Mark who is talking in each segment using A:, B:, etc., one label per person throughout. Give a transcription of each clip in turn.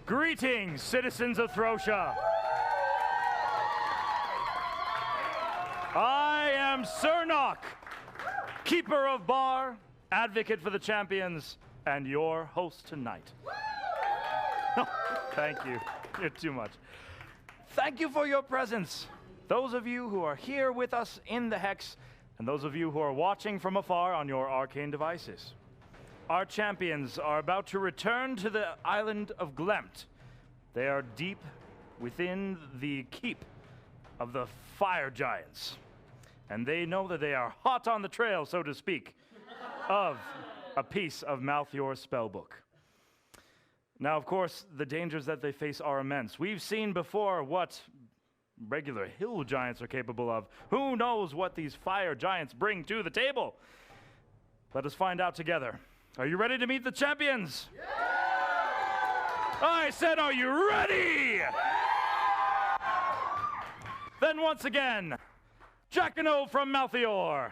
A: Greetings, citizens of Throcia. I am Cernok, keeper of bar, advocate for the champions, and your host tonight. Oh, thank you. You're too much. Thank you for your presence. Those of you who are here with us in the Hex, and those of you who are watching from afar on your arcane devices. Our champions are about to return to the island of Glemt. They are deep within the keep of the fire giants. And they know that they are hot on the trail, so to speak, of a piece of Malthior's spellbook. Now, of course, the dangers that they face are immense. We've seen before what regular hill giants are capable of. Who knows what these fire giants bring to the table? Let us find out together. Are you ready to meet the champions? Yeah! I said, are you ready? Yeah! Then once again, Jacano from Malthior.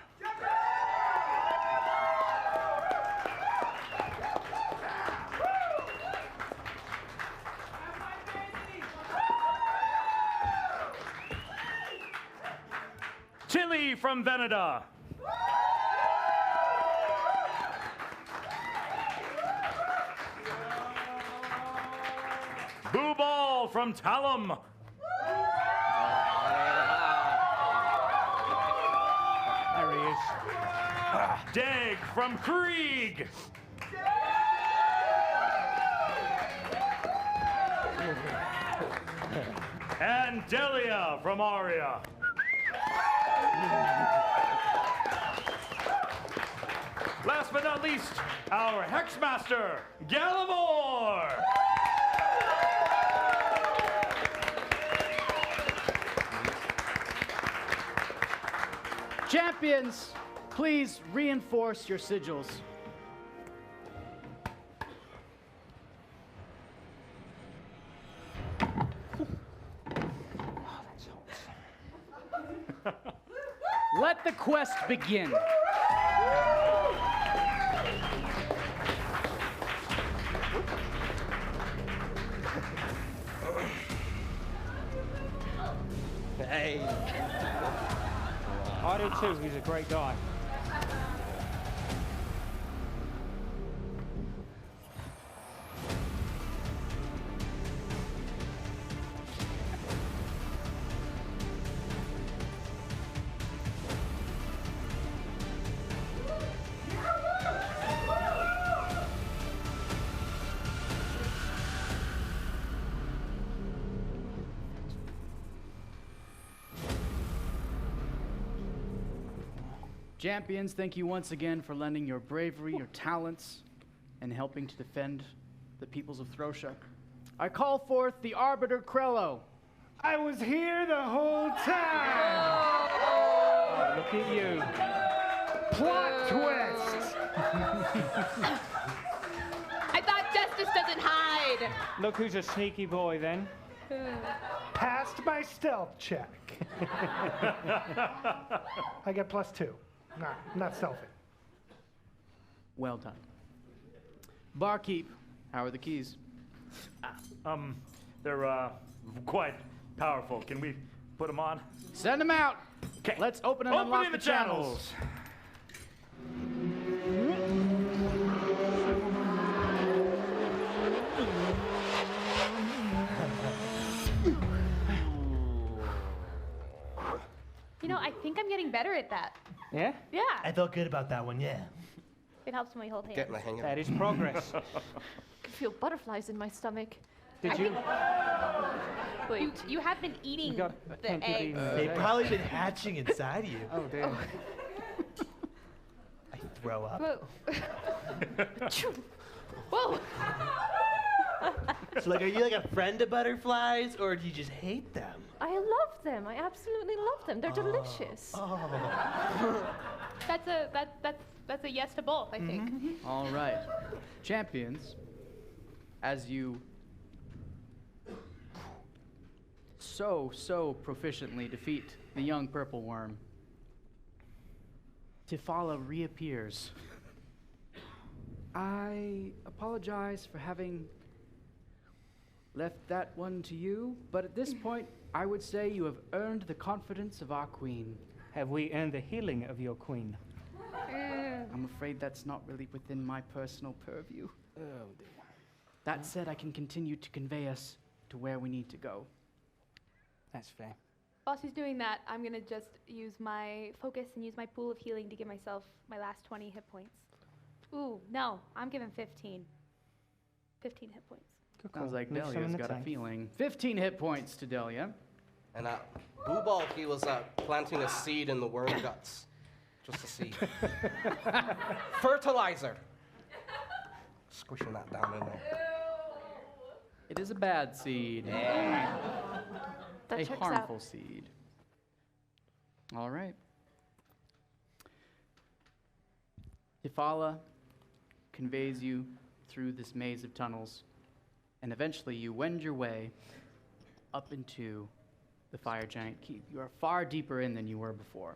A: Chili from Veneda. Boo Ball from Talum.
B: There he is.
A: Dag from Krieg. And Delia from Aria. Last but not least, our Hexmaster, Gallimore.
C: Champions, please reinforce your sigils. Let the quest begin.
B: Hey. I do too, he's a great guy.
C: Champions, thank you once again for lending your bravery, your talents, and helping to defend the peoples of Throcia. I call forth the Arbiter Krello.
D: I was here the whole time!
B: Oh, look at you.
D: Plot twist!
E: I thought justice doesn't hide.
B: Look who's a sneaky boy then.
D: Passed my stealth check. I get +2. Nah, I'm not stealthy.
C: Well done. Barkeep, how are the keys?
A: They're quite powerful. Can we put them on?
C: Send them out.
A: Okay.
C: Let's open and unlock the channels.
E: You know, I think I'm getting better at that.
B: Yeah?
E: Yeah.
F: I felt good about that one, yeah.
E: It helps when we hold hands.
G: Get my hang of
B: That
G: it.
B: is progress.
E: I can feel butterflies in my stomach.
B: Did you?
E: Wait, you have been eating
B: got
E: the
B: plenty of
E: eggs.
B: eating.
F: They've probably been hatching inside you.
B: Oh, damn.
F: I throw up.
E: Whoa. Whoa.
F: So, like, are you like a friend of butterflies, or do you just hate them?
E: I love them. I absolutely love them. They're delicious.
F: Oh.
E: That's a yes to both, I think.
C: All right. Champions, as you so proficiently defeat the young purple worm, Tifala reappears. I apologize for having left that one to you, but at this point, I would say you have earned the confidence of our queen.
B: Have we earned the healing of your queen?
C: I'm afraid that's not really within my personal purview.
B: Oh, dear.
C: That said, I can continue to convey us to where we need to go.
B: That's fair.
E: While she's doing that, I'm going to just use my focus and use my pool of healing to give myself my last 20 hit points. Ooh, no, I'm giving 15. 15 hit points.
C: Sounds like
B: Leave some in
C: Delia's
B: the
C: got a
B: tank.
C: feeling. 15 hit points to Delia.
G: And Blue Ball, he was planting a seed in the worm guts. Just a seed. Fertilizer. Squishing that down in there.
C: It is a bad seed.
H: That
C: A
H: checks
C: harmful
H: out.
C: seed. All right. Ifala conveys you through this maze of tunnels, and eventually you wend your way up into the Fire Giant Keep. You are far deeper in than you were before.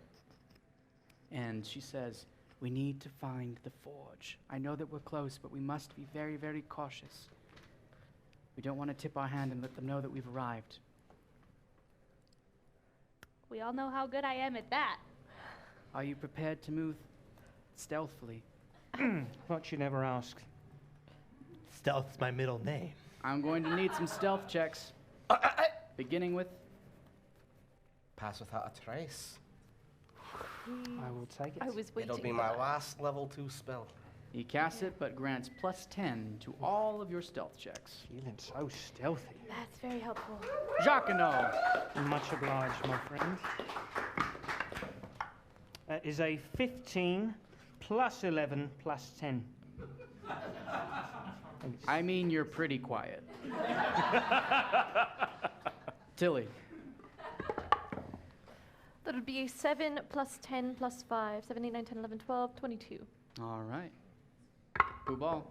C: And she says, "We need to find the forge. I know that we're close, but we must be very, very cautious. We don't want to tip our hand and let them know that we've arrived."
E: We all know how good I am at that.
C: Are you prepared to move stealthily?
B: What you never asked.
F: Stealth's my middle name.
C: I'm going to need some stealth checks, beginning with
G: Pass without a trace.
B: I will take it.
H: I was waiting.
G: It'll be
H: for
G: my
H: that.
G: last level 2 spell.
C: he casts it, but grants +10 to all of your stealth checks.
B: Feeling so stealthy.
E: That's very helpful.
C: Jacquino,
B: Much obliged, my friend. That is a 15 plus 11 plus 10.
C: I mean you're pretty quiet. Tilly,
H: That would be a 7 plus 10 plus 5. 7, 8, 9, 10, 11, 12, 22.
C: all right. Booball,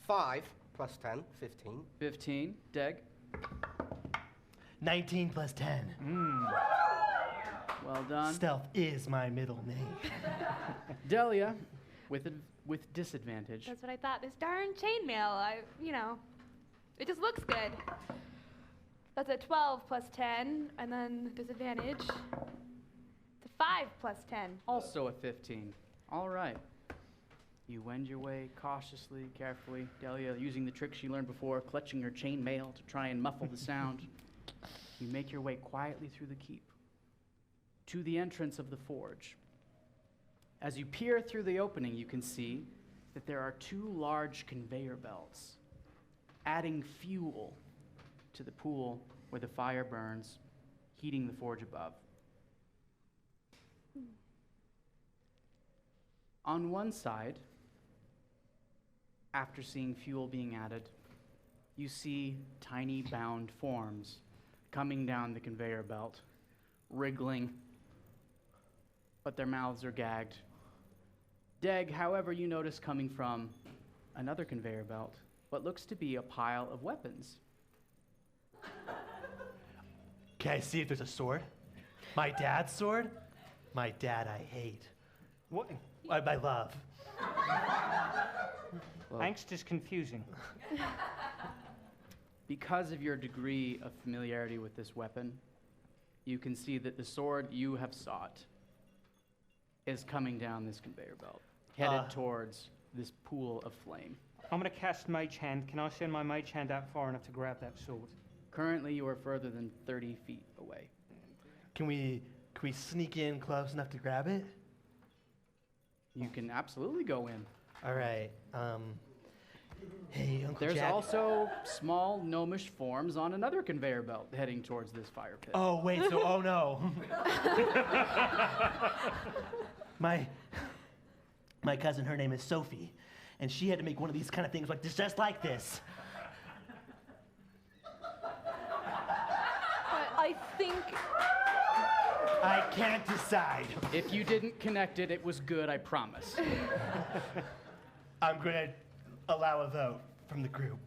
G: 5 plus 10, 15.
C: 15. Deg,
F: 19 plus 10.
C: well done.
F: Stealth is my middle name.
C: Delia, with disadvantage.
E: That's what I thought. This darn chainmail, it just looks good. That's a 12 plus 10, and then disadvantage. It's a 5 plus 10.
C: Also a 15. All right. You wend your way cautiously, carefully. Delia, using the trick she learned before, clutching her chain mail to try and muffle the sound. You make your way quietly through the keep to the entrance of the forge. As you peer through the opening, you can see that there are 2 large conveyor belts, adding fuel to the pool where the fire burns, heating the forge above. On one side, after seeing fuel being added, you see tiny bound forms coming down the conveyor belt, wriggling, but their mouths are gagged. Deg, however, you notice coming from another conveyor belt what looks to be a pile of weapons.
F: Can I see if there's a sword? My dad's sword? My dad I hate.
B: What?
F: I love.
C: Well,
B: Angst is confusing.
C: because of your degree of familiarity with this weapon, you can see that the sword you have sought is coming down this conveyor belt, headed towards this pool of flame.
B: I'm going to cast Mage Hand. Can I send my Mage Hand out far enough to grab that sword?
C: Currently, you are further than 30 feet away.
F: Can we sneak in close enough to grab it?
C: You can absolutely go in.
F: All right. Hey, Uncle
C: There's
F: Jack.
C: also small gnomish forms on another conveyor belt heading towards this fire pit.
F: Oh wait. So oh no. my cousin, her name is Sophie, and she had to make one of these kind of things like this, just like this.
H: I think
F: I can't decide.
C: If you didn't connect it, it was good, I promise.
F: I'm gonna allow a vote from the group.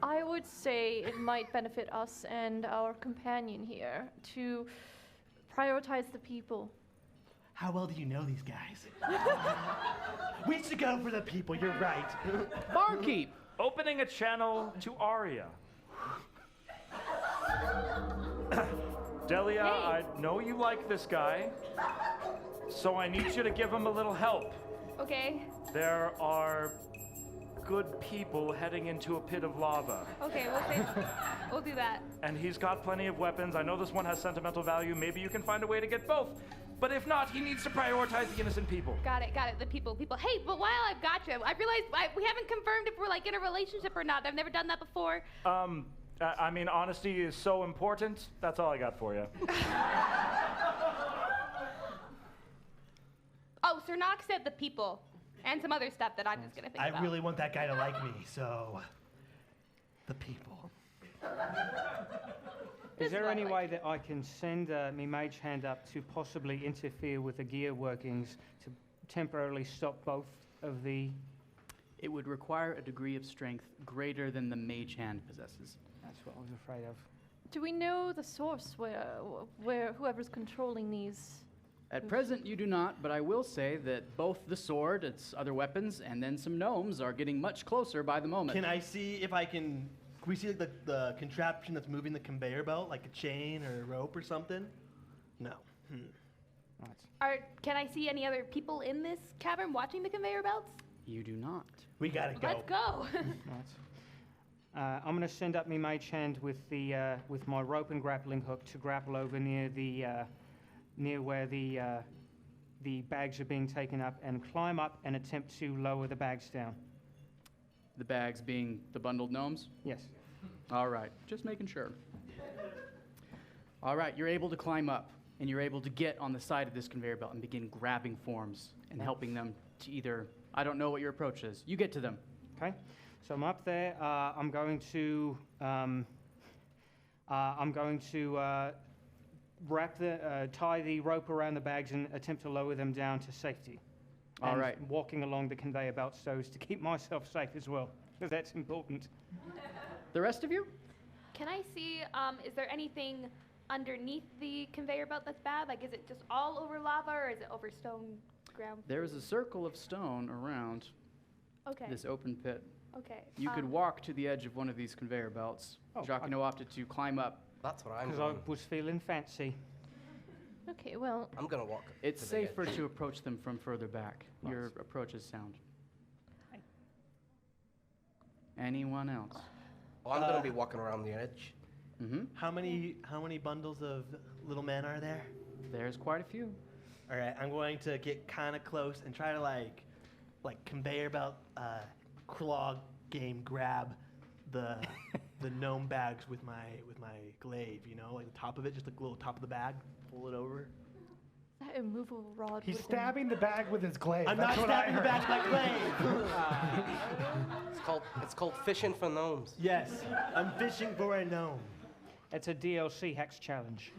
H: I would say it might benefit us and our companion here to prioritize the people.
F: How well do you know these guys? We should go for the people. You're right.
C: Barkeep,
A: opening a channel to Arya. Delia, I know you like this guy, so I need you to give him a little help.
E: Okay.
A: There are good people heading into a pit of lava.
E: Okay, we'll do that.
A: And he's got plenty of weapons. I know this one has sentimental value. Maybe you can find a way to get both. But if not, he needs to prioritize the innocent people.
E: Got it. The people. Hey, but while I've got you, I realized we haven't confirmed if we're like in a relationship or not. I've never done that before.
A: I mean, honesty is so important. That's all I got for you.
E: Oh, Sir Nock said the people. And some other stuff that I'm just gonna think about.
F: I really want that guy to like me, so the people.
B: Is there
E: what I
B: any
E: like.
B: way that I can send my mage hand up to possibly interfere with the gear workings to temporarily stop both of the...
C: It would require a degree of strength greater than the mage hand possesses.
B: That's what I was afraid of.
H: Do we know the source where whoever's controlling these?
C: At present, you do not, but I will say that both the sword, its other weapons, and then some gnomes are getting much closer by the moment.
F: Can I see if I can we see like the contraption that's moving the conveyor belt, like a chain or a rope or something? No.
B: Right.
E: Can I see any other people in this cavern watching the conveyor belts?
C: You do not.
F: We gotta go.
E: Let's go.
B: Right. I'm going to send up my mage hand with the with my rope and grappling hook to grapple over near the near where the bags are being taken up and climb up and attempt to lower the bags down.
C: The bags being the bundled gnomes?
B: Yes.
C: All right, just making sure. All right, you're able to climb up, and you're able to get on the side of this conveyor belt and begin grabbing forms and helping them to either, I don't know what your approach is. You get to them.
B: Okay. So I'm up there. I'm going to tie the rope around the bags and attempt to lower them down to safety.
C: All
B: And
C: right.
B: walking along the conveyor belt so as to keep myself safe as well, because that's important.
C: The rest of you?
E: Can I see, is there anything underneath the conveyor belt that's bad? Like, is it just all over lava or is it over stone ground?
C: There is a circle of stone around
E: Okay.
C: this open pit.
E: Okay.
C: You could walk to the edge of one of these conveyor belts.
B: Oh,
C: Jacquino opted to climb up.
G: That's what I'm
B: Because I
G: doing.
B: was feeling fancy.
H: Okay, well,
G: I'm gonna walk.
C: It's
G: to the
C: safer
G: edge.
C: to approach them from further back. Your approach is sound. Anyone else?
G: Well, I'm gonna be walking around the edge.
C: Mm-hmm.
F: How many bundles of little men are there?
C: There's quite a few.
F: All right, I'm going to get kind of close and try to like conveyor belt claw game grab the gnome bags with my glaive. You know, like the top of it, just the little top of the bag, pull it over.
H: that immovable rod.
D: He's
H: would've been-
D: stabbing the bag with his glaive.
F: I'm
D: That's
F: not
D: what I
F: stabbing the
D: heard.
F: bag with my glaive.
G: It's called fishing for gnomes.
F: Yes, I'm fishing for a gnome.
B: It's a DLC Hex challenge.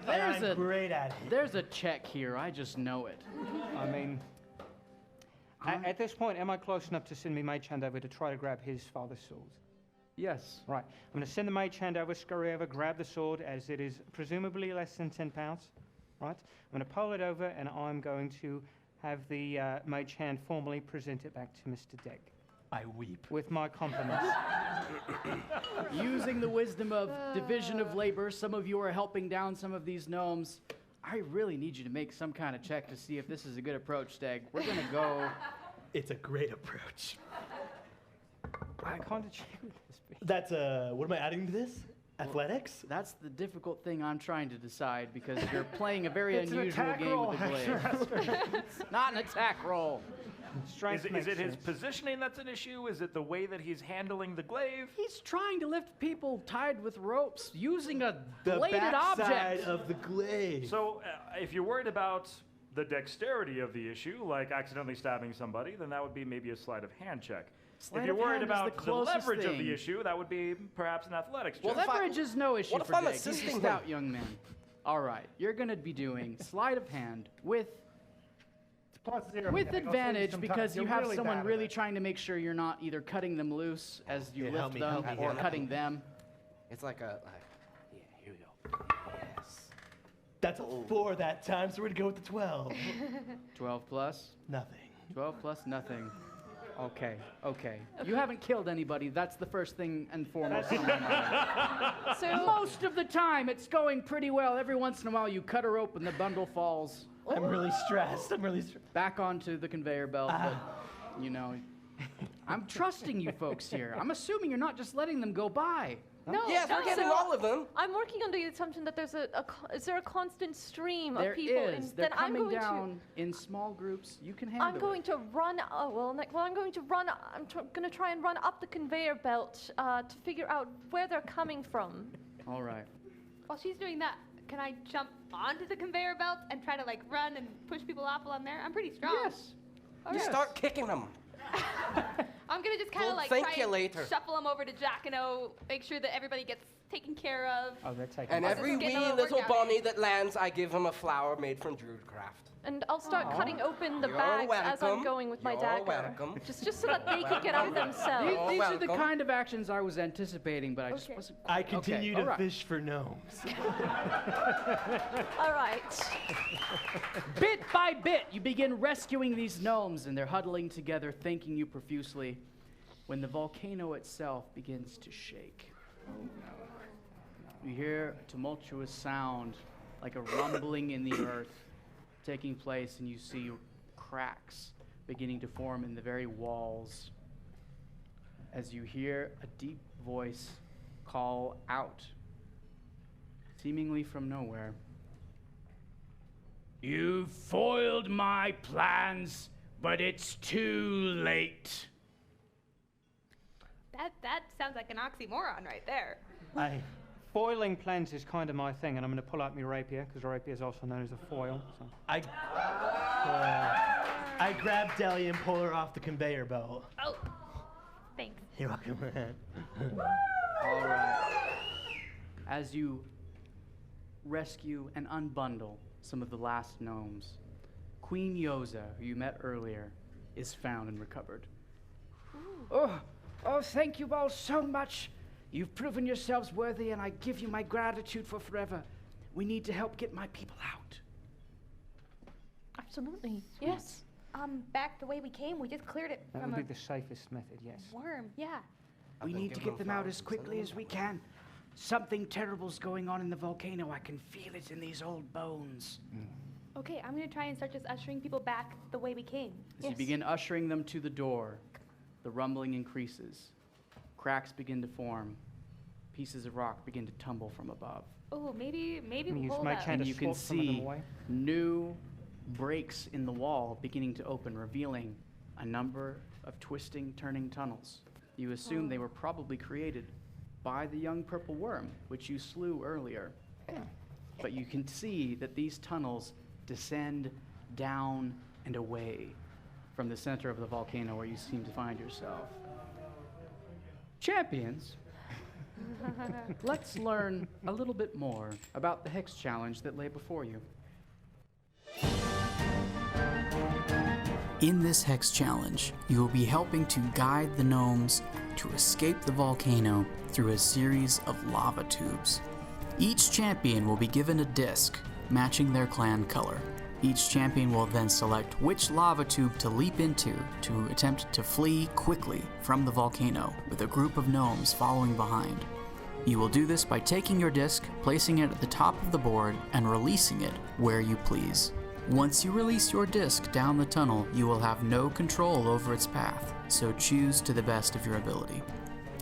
C: There's
F: I'm great at it.
C: There's a check here. I just know it.
B: I mean, at this point, am I close enough to send my mage hand over to try to grab his father's sword?
C: Yes.
B: Right. I'm going to send the mage hand over, scurry over, grab the sword, as it is presumably less than 10 pounds. Right. I'm going to pull it over, and I'm going to have the mage hand formally present it back to Mr. Deck
F: I weep.
B: with my compliments.
C: Using the wisdom of division of labor, some of you are helping down some of these gnomes. I really need you to make some kind of check to see if this is a good approach, Steg. We're going to go...
F: It's a great approach.
B: I can't achieve this.
F: That's what am I adding to this? Athletics?
C: That's the difficult thing I'm trying to decide because you're playing a very
D: It's an
C: unusual
D: attack
C: game
D: roll,
C: with the blade. It's not an attack roll.
B: Strength
A: Is
B: makes
A: it his
B: sense.
A: positioning that's an issue? Is it the way that he's handling the glaive?
C: He's trying to lift people tied with ropes using a
F: The
C: bladed
F: backside
C: object.
F: of the glaive.
A: So, if you're worried about the dexterity of the issue, like accidentally stabbing somebody, then that would be maybe a sleight of hand check.
C: Sleight
A: if you're
C: of
A: worried
C: hand is
A: about
C: the
A: the
C: closest
A: leverage of
C: thing.
A: the issue, that would be perhaps an athletics check.
G: Well, if I-
C: Leverage is no issue
G: what if
C: for
G: I'm
C: Jake. He's a
G: assisting
C: stout
G: him?
C: young man. All right, you're going to be doing sleight of hand with
D: +0.
C: with
D: Nick. I'll save you
C: advantage
D: some
C: because
D: time.
C: you
D: You're
C: have
D: really
C: someone
D: bad at
C: really
D: it.
C: trying to make sure you're not either cutting them loose as you
F: Yeah,
C: lift
F: help me,
C: them
F: help me
C: or
F: here.
C: cutting them.
G: It's like a. Yeah, here we go. Yes.
F: That's a 4 that time, so we're gonna go with the 12.
C: 12 plus.
F: Nothing.
C: 12 plus nothing. Okay. You haven't killed anybody. That's the first thing and foremost on my mind.
H: So
C: Most of the time, it's going pretty well. Every once in a while, you cut her open, the bundle falls
F: I'm really stressed.
C: back onto the conveyor belt. But, you know, I'm trusting you folks here. I'm assuming you're not just letting them go by.
H: no,
G: Yes, we're getting all of them.
H: I'm working under the assumption that there's is there a constant stream
C: There
H: of people?
C: is. They're
H: then I'm
C: coming
H: going
C: down in small groups. You can handle
H: I'm going to run. I'm going to run. Going to try and run up the conveyor belt to figure out where they're coming from.
C: All right.
E: While she's doing that, can I jump onto the conveyor belt and try to like run and push people off while I'm there? I'm pretty strong.
C: Yes.
G: You start kicking them.
E: I'm gonna just kind of
G: We'll
E: like
G: thank
E: try
G: you
E: and
G: later.
E: shuffle them over to Jack and O, make sure that everybody gets taken care of.
B: Oh, they're taking.
G: And
E: Well,
G: every
E: this is getting
G: wee
E: a little
G: little
E: workout
G: bunny that lands, I give him a flower made from Druidcraft.
H: And I'll start cutting open the
G: You're
H: bags as I'm
G: welcome.
H: going with my
G: You're
H: dagger.
G: welcome.
H: Just so that they can get out themselves.
C: These are the
G: welcome.
C: kind of actions I was anticipating, but I just
E: Okay.
C: wasn't.
F: I continue
C: Okay,
F: to
C: all right.
F: fish for gnomes.
H: All right.
C: Bit by bit, you begin rescuing these gnomes, and they're huddling together, thanking you profusely, when the volcano itself begins to shake. You hear a tumultuous sound, like a rumbling in the earth taking place, and you see cracks beginning to form in the very walls as you hear a deep voice call out, seemingly from nowhere. You've foiled my plans, but it's too late.
E: That sounds like an oxymoron right there.
B: Foiling plans is kind of my thing, and I'm going to pull out my rapier, because rapier is also known as a foil. So.
F: I grab Delia and pull her off the conveyor belt.
E: Oh, thanks.
F: You're welcome.
C: All right. As you rescue and unbundle some of the last gnomes, Queen Yoza, who you met earlier, is found and recovered. Oh, thank you all so much. You've proven yourselves worthy, and I give you my gratitude for forever. We need to help get my people out.
H: Absolutely. Yes.
E: Back the way we came, we just cleared it
B: That
E: from
B: would
E: a
B: be the safest method, yes.
E: worm. Yeah.
C: We need to get them out as quickly as we can. Something terrible's going on in the volcano. I can feel it in these old bones.
E: Okay, I'm gonna try and start just ushering people back the way we came.
C: As you begin ushering them to the door, the rumbling increases. Cracks begin to form. Pieces of rock begin to tumble from above.
E: Oh, maybe
B: I'm gonna
E: we'll
B: use
E: hold
B: my
E: up.
B: hand
C: And
B: to
C: you can
B: swap some of them
C: see
B: away.
C: new breaks in the wall beginning to open, revealing a number of twisting, turning tunnels. You assume they were probably created by the young purple worm, which you slew earlier. But you can see that these tunnels descend down and away from the center of the volcano where you seem to find yourself. Champions, let's learn a little bit more about the Hex Challenge that lay before you.
I: In this Hex Challenge, you will be helping to guide the gnomes to escape the volcano through a series of lava tubes. Each champion will be given a disc matching their clan color. Each champion will then select which lava tube to leap into to attempt to flee quickly from the volcano, with a group of gnomes following behind. You will do this by taking your disc, placing it at the top of the board, and releasing it where you please. Once you release your disc down the tunnel, you will have no control over its path, so choose to the best of your ability.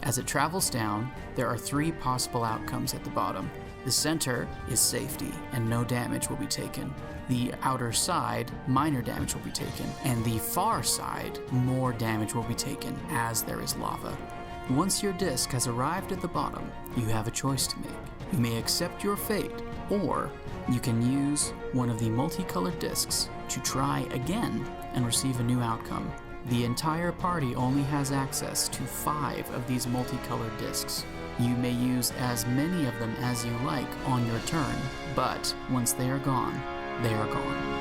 I: As it travels down, there are 3 possible outcomes at the bottom. The center is safety, and no damage will be taken. The outer side, minor damage will be taken, and the far side, more damage will be taken, as there is lava. Once your disc has arrived at the bottom, you have a choice to make. You may accept your fate, or you can use one of the multicolored discs to try again and receive a new outcome. The entire party only has access to 5 of these multicolored discs. You may use as many of them as you like on your turn, but once they are gone, they are gone.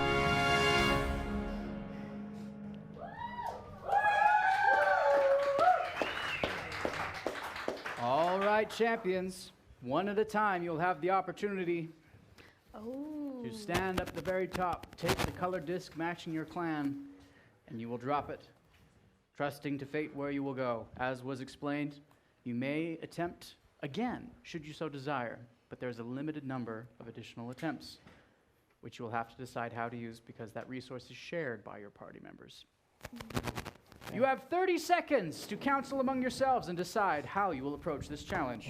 C: All right, champions. One at a time, you'll have the opportunity
E: Oh.
C: to stand up at the very top, take the color disc matching your clan, and you will drop it, trusting to fate where you will go. As was explained, you may attempt again, should you so desire, but there's a limited number of additional attempts, which you will have to decide how to use because that resource is shared by your party members. You have 30 seconds to counsel among yourselves and decide how you will approach this challenge.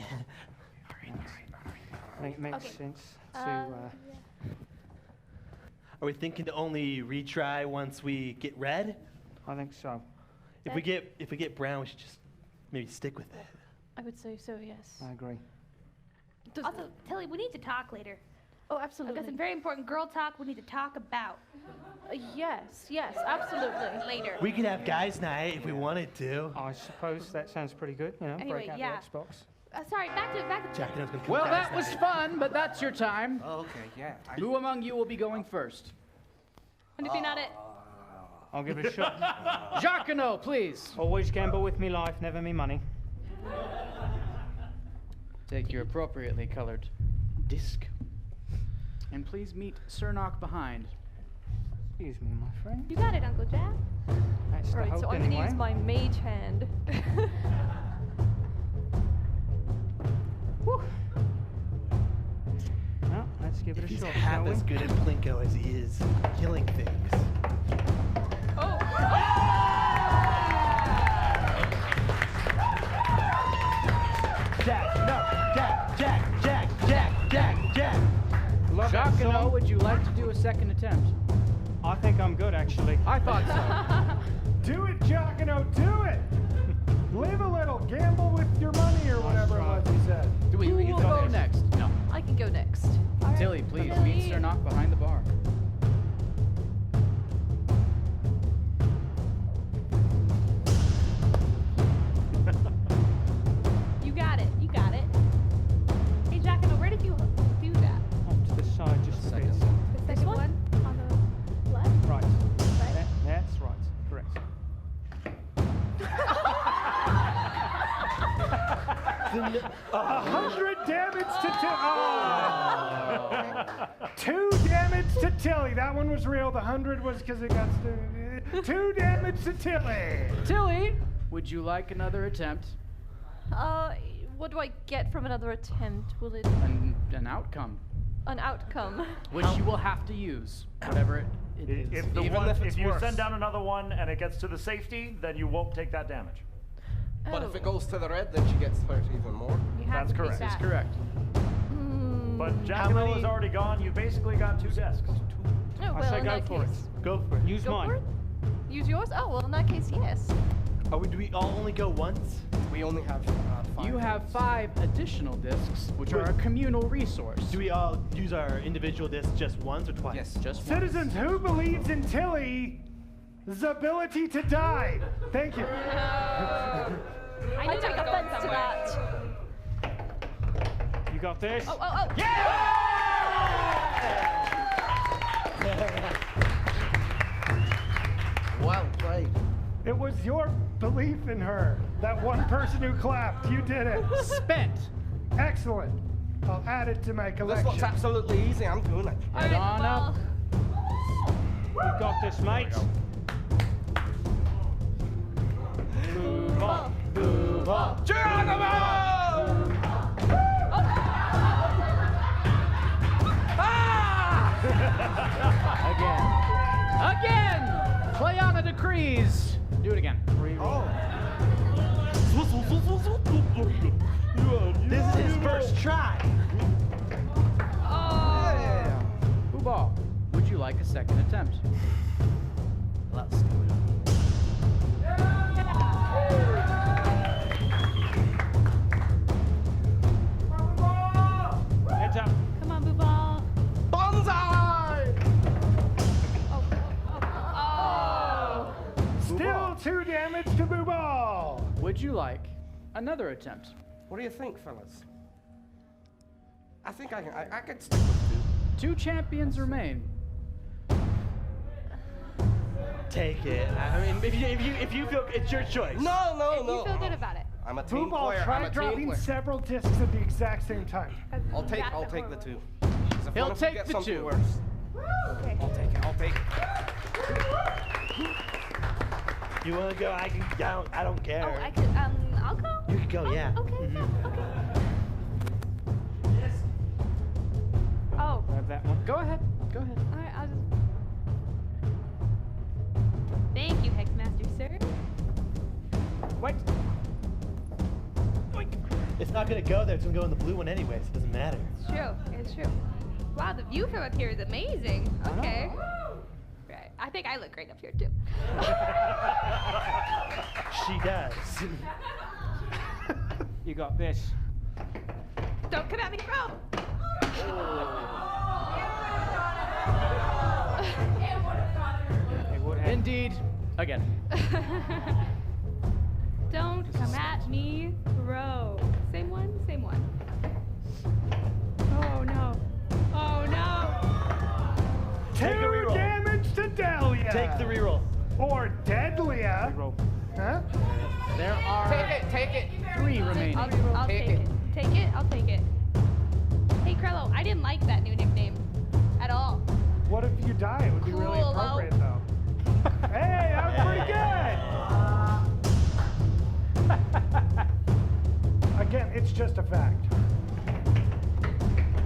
B: I think it makes sense to.
F: Are we thinking to only retry once we get red?
B: I think so.
F: If we get brown, we should just maybe stick with it.
H: I would say so, yes.
B: I agree.
E: Also, Tilly, we need to talk later.
H: Oh,
E: I've
H: absolutely.
E: got some very important girl talk we need to talk about
H: Yes, absolutely.
E: later.
F: We could have guys' night if we wanted to.
B: I suppose that sounds pretty good. You know,
E: Anyway,
B: break out
E: yeah.
B: the Xbox.
E: Sorry, back to
F: Jack, I know it's gonna come
C: Well,
F: guys'
C: that was
F: night.
C: fun, but that's your time.
J: Oh, okay, yeah.
C: Who among you will be going first?
E: And if you're not it,
B: I'll give it a shot.
C: Jacquino, please.
B: Always gamble with me life, never me money.
C: Take your appropriately colored disc. And please meet Cernok behind.
B: Excuse me, my friend.
E: you got it, Uncle Jack.
B: That's the
H: Right,
B: hope
H: so I'm going to
B: anyway.
H: use my mage hand.
B: Well, let's give it a
F: He's
B: shot,
F: half
B: shall we?
F: as good at Plinko as he is killing things. Jack, no, Jack.
B: Love that
C: Jacquino,
B: song.
C: would you like to do a second attempt?
B: I think I'm good, actually.
C: I thought so.
D: Do it, Jacquino, do it! Live a little, gamble with your money or whatever it was you said.
C: Who will go next? No.
H: I can go next.
C: Tilly, please
E: Tilly.
C: meet Cernok behind the bar.
E: You got it. You got it. Hey, Jacquino, where did you do that?
B: Off to the side just a bit.
E: The second one on the left.
B: Right.
E: Right.
B: That's right. Correct.
D: 100 damage to Tilly. 2 damage to Tilly. That one was real. The 100 was because it got 2 damage to Tilly.
C: Tilly, would you like another attempt?
H: What do I get from another attempt? Will it
C: An outcome,
H: an outcome?
C: which you will have to use, whatever it is.
A: If the
G: Even
A: one,
G: if it's
A: you
G: worse.
A: send down another one and it gets to the safety, then you won't take that damage.
G: But if
H: Oh.
G: it goes to the red, then she gets hurt even more.
E: You have
A: That's
E: to
A: correct.
E: Take
C: That's
E: that.
C: correct.
A: But Jacquino is already gone. You basically got 2 desks.
H: Oh,
B: I
H: well,
B: say
H: in
B: go
H: that
B: for it.
H: case.
F: Go for it.
B: Use
H: Go
B: mine.
H: for it? Use yours? Oh, well, in that case, yes.
F: Do we all only go once?
G: We only have 5.
C: You have 5 additional discs, which are a communal resource.
F: Do we all use our individual discs just once or twice?
G: Yes.
C: Just once.
D: Citizens, who believes in Tilly's ability to die? Thank you.
E: I
H: I
E: knew
H: take
E: that was going
H: offense to
E: somewhere.
H: that.
B: You got this?
H: Oh.
G: Well played.
D: It was your belief in her. That one person who clapped. You did it.
C: Spent.
D: Excellent. I'll add it to my
G: This
D: collection.
G: looks absolutely easy. I'm doing it.
E: All
C: Head
E: right,
C: on up.
B: You got this, mate.
H: Move on.
B: Move on.
C: Again. Playana decrees. Do it again.
F: This is his first try.
C: Booball, would you like a second attempt?
F: Let's do it.
B: Heads up.
E: Come on, Boo Ball.
G: Bonsai!
E: Oh.
D: Still 2 damage to Boo Ball.
C: Would you like another attempt?
G: What do you think, fellas? I think I could stick with
C: 2 champions remain.
F: Take it. I mean, if you feel it's your choice.
G: 2. No.
E: You feel good about it.
G: I'm a
D: Boo
G: team
D: Ball,
G: player. I'm
D: try
G: a team
D: dropping
G: player.
D: several discs at the exact same time.
G: I'll take the 2. 'Cause if
C: He'll
G: one of you
C: take
G: gets
C: the
G: something
C: 2.
G: worse,
E: Okay.
G: I'll take it.
F: You want to go? I can. I don't care.
E: Oh, I could. I'll go.
F: You can go. Yeah.
E: Okay.
F: Mhm.
E: Yeah, okay. Oh.
B: Grab that one. Go ahead. Go ahead.
E: All right. I'll just. Thank you, Hexmaster, sir.
B: Wait.
F: It's not gonna go there. It's gonna go in the blue one anyway, so it doesn't matter.
E: It's true. It's true. Wow, the view from up here is amazing. Okay. Right. I think I look great up here too.
F: She does.
B: You got this.
E: Don't come at me, bro.
B: It would have.
C: Indeed. Again.
E: Don't come at me, bro. Same one, same one. Oh no. Oh no.
F: Take a
D: 2
F: reroll.
D: damage to Delia.
F: Take the reroll.
D: Or Deadlia.
B: Reroll.
D: Huh?
B: There are
C: Take it.
B: 3 remaining.
E: I'll
C: Take
E: take
C: it.
E: it. Take it. I'll take it. Hey, Krello, I didn't like that new nickname at all.
D: What if you die? It would be really
E: Cool,
D: appropriate, though. Hey, that was pretty good. Again, it's just a fact.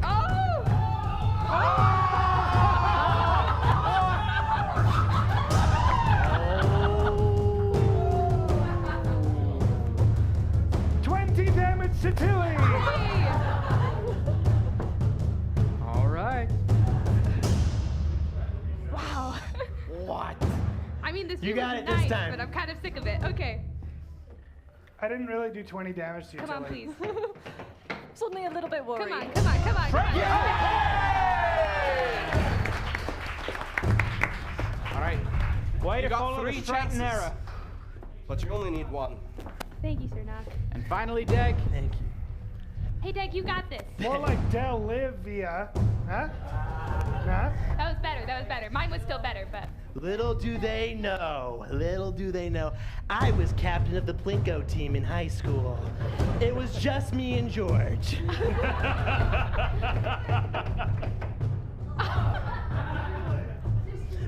E: Oh!
D: 20 damage to Tilly.
E: Hey!
C: All right.
E: Wow.
F: What?
E: I mean, this
F: You
E: view
F: got
E: is
F: it this
E: nice,
F: time.
E: but I'm kind of sick of it. Okay.
D: I didn't really do 20 damage to you,
E: Come on,
D: Tilly.
E: please.
H: Suddenly a little bit worried.
E: Come on, come on, come on, come on.
C: All right.
B: Way
G: You
B: to
G: got
B: follow the
G: 3
B: straight and
G: chances.
B: narrow.
G: But you only need 1.
E: Thank you, Sir Knock.
C: And finally, Deg.
F: Thank you.
E: Hey, Deg, you got this.
D: More like Delivia. Huh? Huh?
E: That was better. That was better. Mine was still better, but.
F: Little do they know, I was captain of the Plinko team in high school. It was just me and George.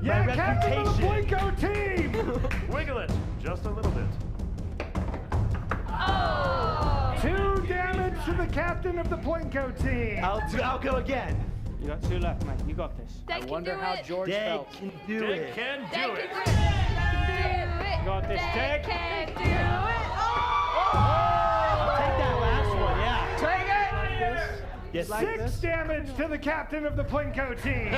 D: Yeah,
F: My
D: captain of the
F: reputation.
D: Blinko team.
A: Wiggle it just a little bit.
E: Oh!
D: 2 damage to the captain of the Plinko team.
F: I'll go again.
B: You got 2 left, mate. You got this.
E: Deg
C: I
E: can
C: wonder
E: do
C: how
E: it.
C: George
F: Deg
C: felt.
F: can do
A: Dick
F: it.
A: can
E: Deg
A: do
E: can
A: it.
E: do it. Do it.
B: Got this, Deg.
E: Can do it.
F: I'll take that last one, yeah.
C: Take it.
F: Yes,
D: 6 damage to the captain of the Plinko team.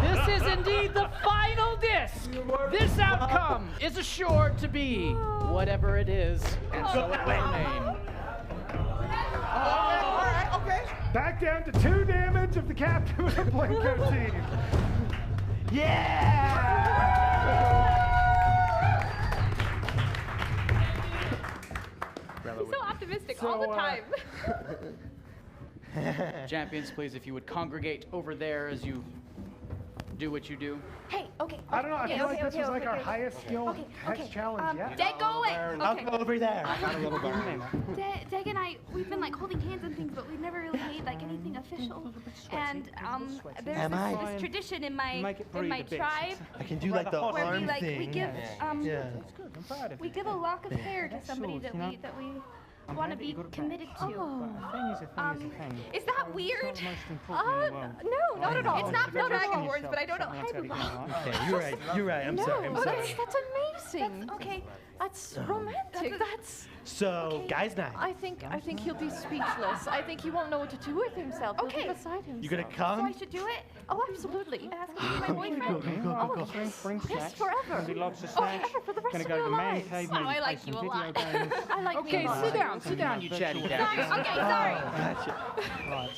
C: This is indeed the final disc. This outcome is assured to be whatever it is, and so it will remain.
D: Back down to 2 damage of the captain of the Plinko team.
E: He's so optimistic
D: So,
E: all the time.
C: Champions, please, if you would congregate over there as you do what you do.
H: Hey, okay.
D: I don't know. I
H: okay,
D: feel like
H: okay,
D: this
H: okay,
D: was like
H: okay,
D: our
H: okay.
D: highest skill
H: Okay,
D: hex
H: okay,
D: challenge yet.
E: Deg, go away.
F: I'll
E: Okay.
F: go over there.
E: Deg and I, we've been like holding hands and things, but we've never really made like anything official. And there's
F: Am I?
E: this tradition in my
B: Make it breathe a bit.
E: tribe
F: I can do like the
B: Where we,
E: where we
F: arm
E: like
F: thing.
E: we give
F: Yeah.
B: It's good. I'm proud of
E: we
B: you.
E: give a lock of hair to somebody
B: yours,
E: that
B: you know.
E: we
B: I'm
E: want to
B: glad that you
E: be
B: got it back.
E: committed to.
B: But a thing is a thing is a thing.
E: Is that
B: It's
E: weird?
B: not the most important in the world.
H: No, not at all.
E: It's not for
B: Don't
E: Dragon
B: ask
E: Wars,
B: yourself
E: but I don't know.
B: something else out of your life.
F: Okay, you're right. I'm sorry. I'm
H: No,
F: sorry.
H: that's amazing.
E: Okay.
H: That's romantic. That's.
F: So, guys night.
H: I think he'll be speechless. I think he won't know what to do with himself. He'll
E: Okay.
H: be beside himself.
F: You gonna
E: So I
F: come?
E: should do it.
H: Oh, absolutely.
E: Ask him to be my boyfriend.
H: Oh,
B: Bring
H: yes,
B: snacks.
H: forever.
B: Gonna be lots of
H: Oh,
B: snacks.
H: forever, for the rest
B: Gonna
H: of
B: go to
H: your
B: the man
H: lives.
B: cave.
E: Wow,
B: maybe
E: I
B: play
E: like
B: some
E: you a
B: video
E: lot.
B: games.
H: I like
C: Okay,
H: me a lot.
C: sit down, you chatty
E: Sorry.
C: Cathy.
E: Okay, sorry.
F: Gotcha.
B: Right.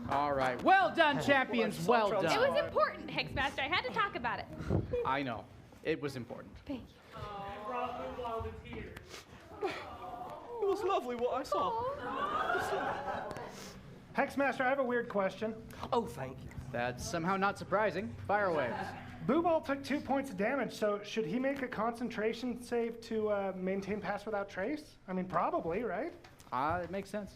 C: All right, well done, champions, well
E: It was
C: done.
E: important, Hexmaster. I had to talk about it.
C: I know, it was important.
E: Thank you.
G: It was lovely what I saw.
D: Hexmaster, I have a weird question.
G: Oh, thank you.
C: That's somehow not surprising. Fire away.
D: Booball took 2 points of damage, so should he make a concentration save to maintain pass without trace? I mean, probably, right?
C: It makes sense.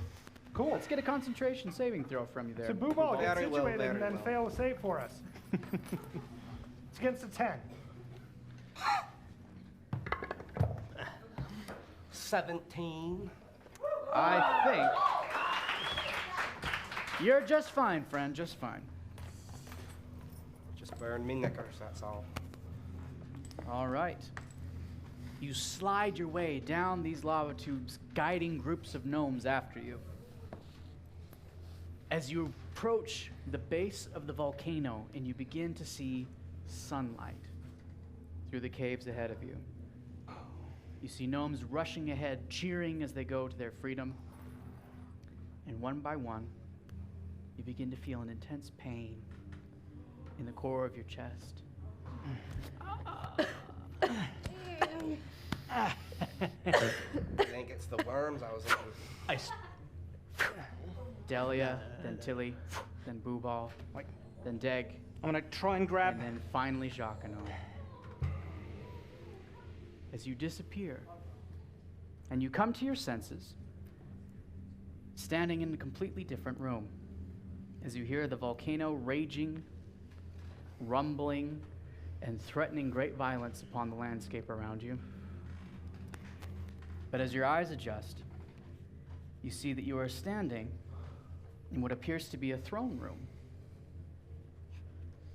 D: Cool.
C: Let's get a concentration saving throw from you there.
D: So Booball, get
G: Very well,
D: situated and
G: very
D: then
G: well.
D: fail a save for us. It's against a 10.
G: 17.
C: I think you're just fine, friend, just fine.
G: Just burn me knickers, that's all.
C: All right. You slide your way down these lava tubes, guiding groups of gnomes after you. As you approach the base of the volcano and you begin to see sunlight through the caves ahead of you, you see gnomes rushing ahead, cheering as they go to their freedom. And one by one, you begin to feel an intense pain in the core of your chest.
G: I think it's the worms I was eating.
C: Delia, then Tilly, then Booball, then Deg,
B: I'm gonna try and grab.
C: and then finally Jacquino. As you disappear, and you come to your senses, standing in a completely different room, as you hear the volcano raging, rumbling, and threatening great violence upon the landscape around you. But as your eyes adjust, you see that you are standing in what appears to be a throne room.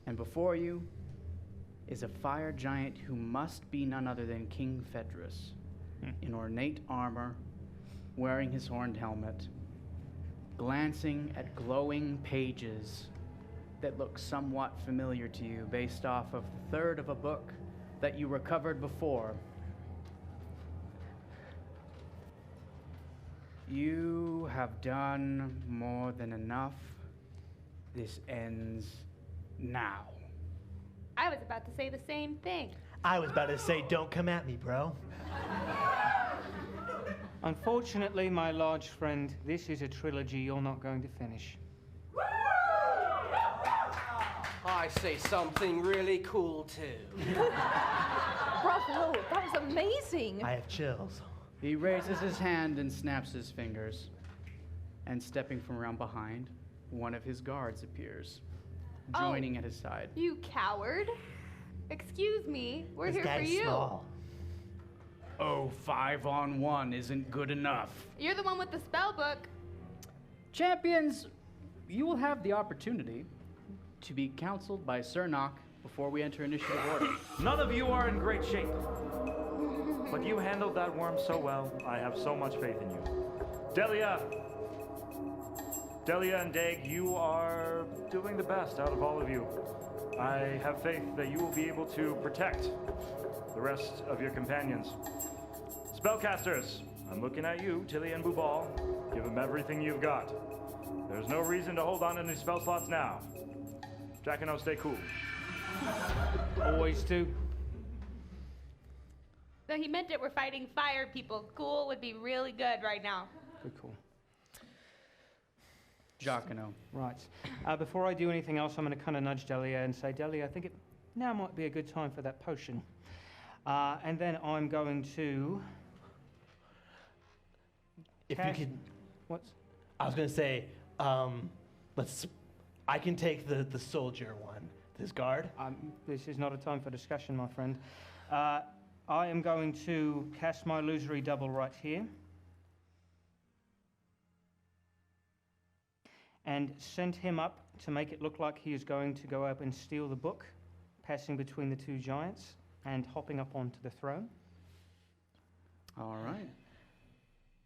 C: And before you is a fire giant who must be none other than King Phaedrus, in ornate armor, wearing his horned helmet, glancing at glowing pages that look somewhat familiar to you based off of the third of a book that you recovered before. You have done more than enough. This ends now.
E: I was about to say the same thing.
F: I was about to say, don't come at me, bro.
B: Unfortunately, my large friend, this is a trilogy you're not going to finish.
G: I say something really cool too.
H: Bravo, that was amazing.
F: I have chills.
C: He raises his hand and snaps his fingers. And stepping from around behind, one of his guards appears, joining at his side.
E: You coward. Excuse me, we're
F: This
E: here for
F: guy's
E: you.
F: small.
C: Oh, 5-on-1 isn't good enough.
E: You're the one with the spell book.
C: Champions, you will have the opportunity to be counseled by Sir Nock before we enter initiative order.
A: None of you are in great shape. But you handled that worm so well. I have so much faith in you. Delia and Dag, you are doing the best out of all of you. I have faith that you will be able to protect the rest of your companions. Spellcasters, I'm looking at you, Tilly and Booball. Give them everything you've got. There's no reason to hold on to any spell slots now. Jacquino, stay cool.
B: Always do.
E: No, he meant it. We're fighting fire people. Cool would be really good right now.
B: Good call.
C: Jacquino.
B: Right. Before I do anything else, I'm going to kind of nudge Delia and say, Delia, I think it now might be a good time for that potion. And then I'm going to.
F: If
B: cast-
F: you could,
B: What's?
F: I was gonna say, I can take the soldier one, this guard.
B: This is not a time for discussion, my friend. I am going to cast my illusory double right here. And send him up to make it look like he is going to go up and steal the book, passing between the two giants and hopping up onto the throne.
C: All right.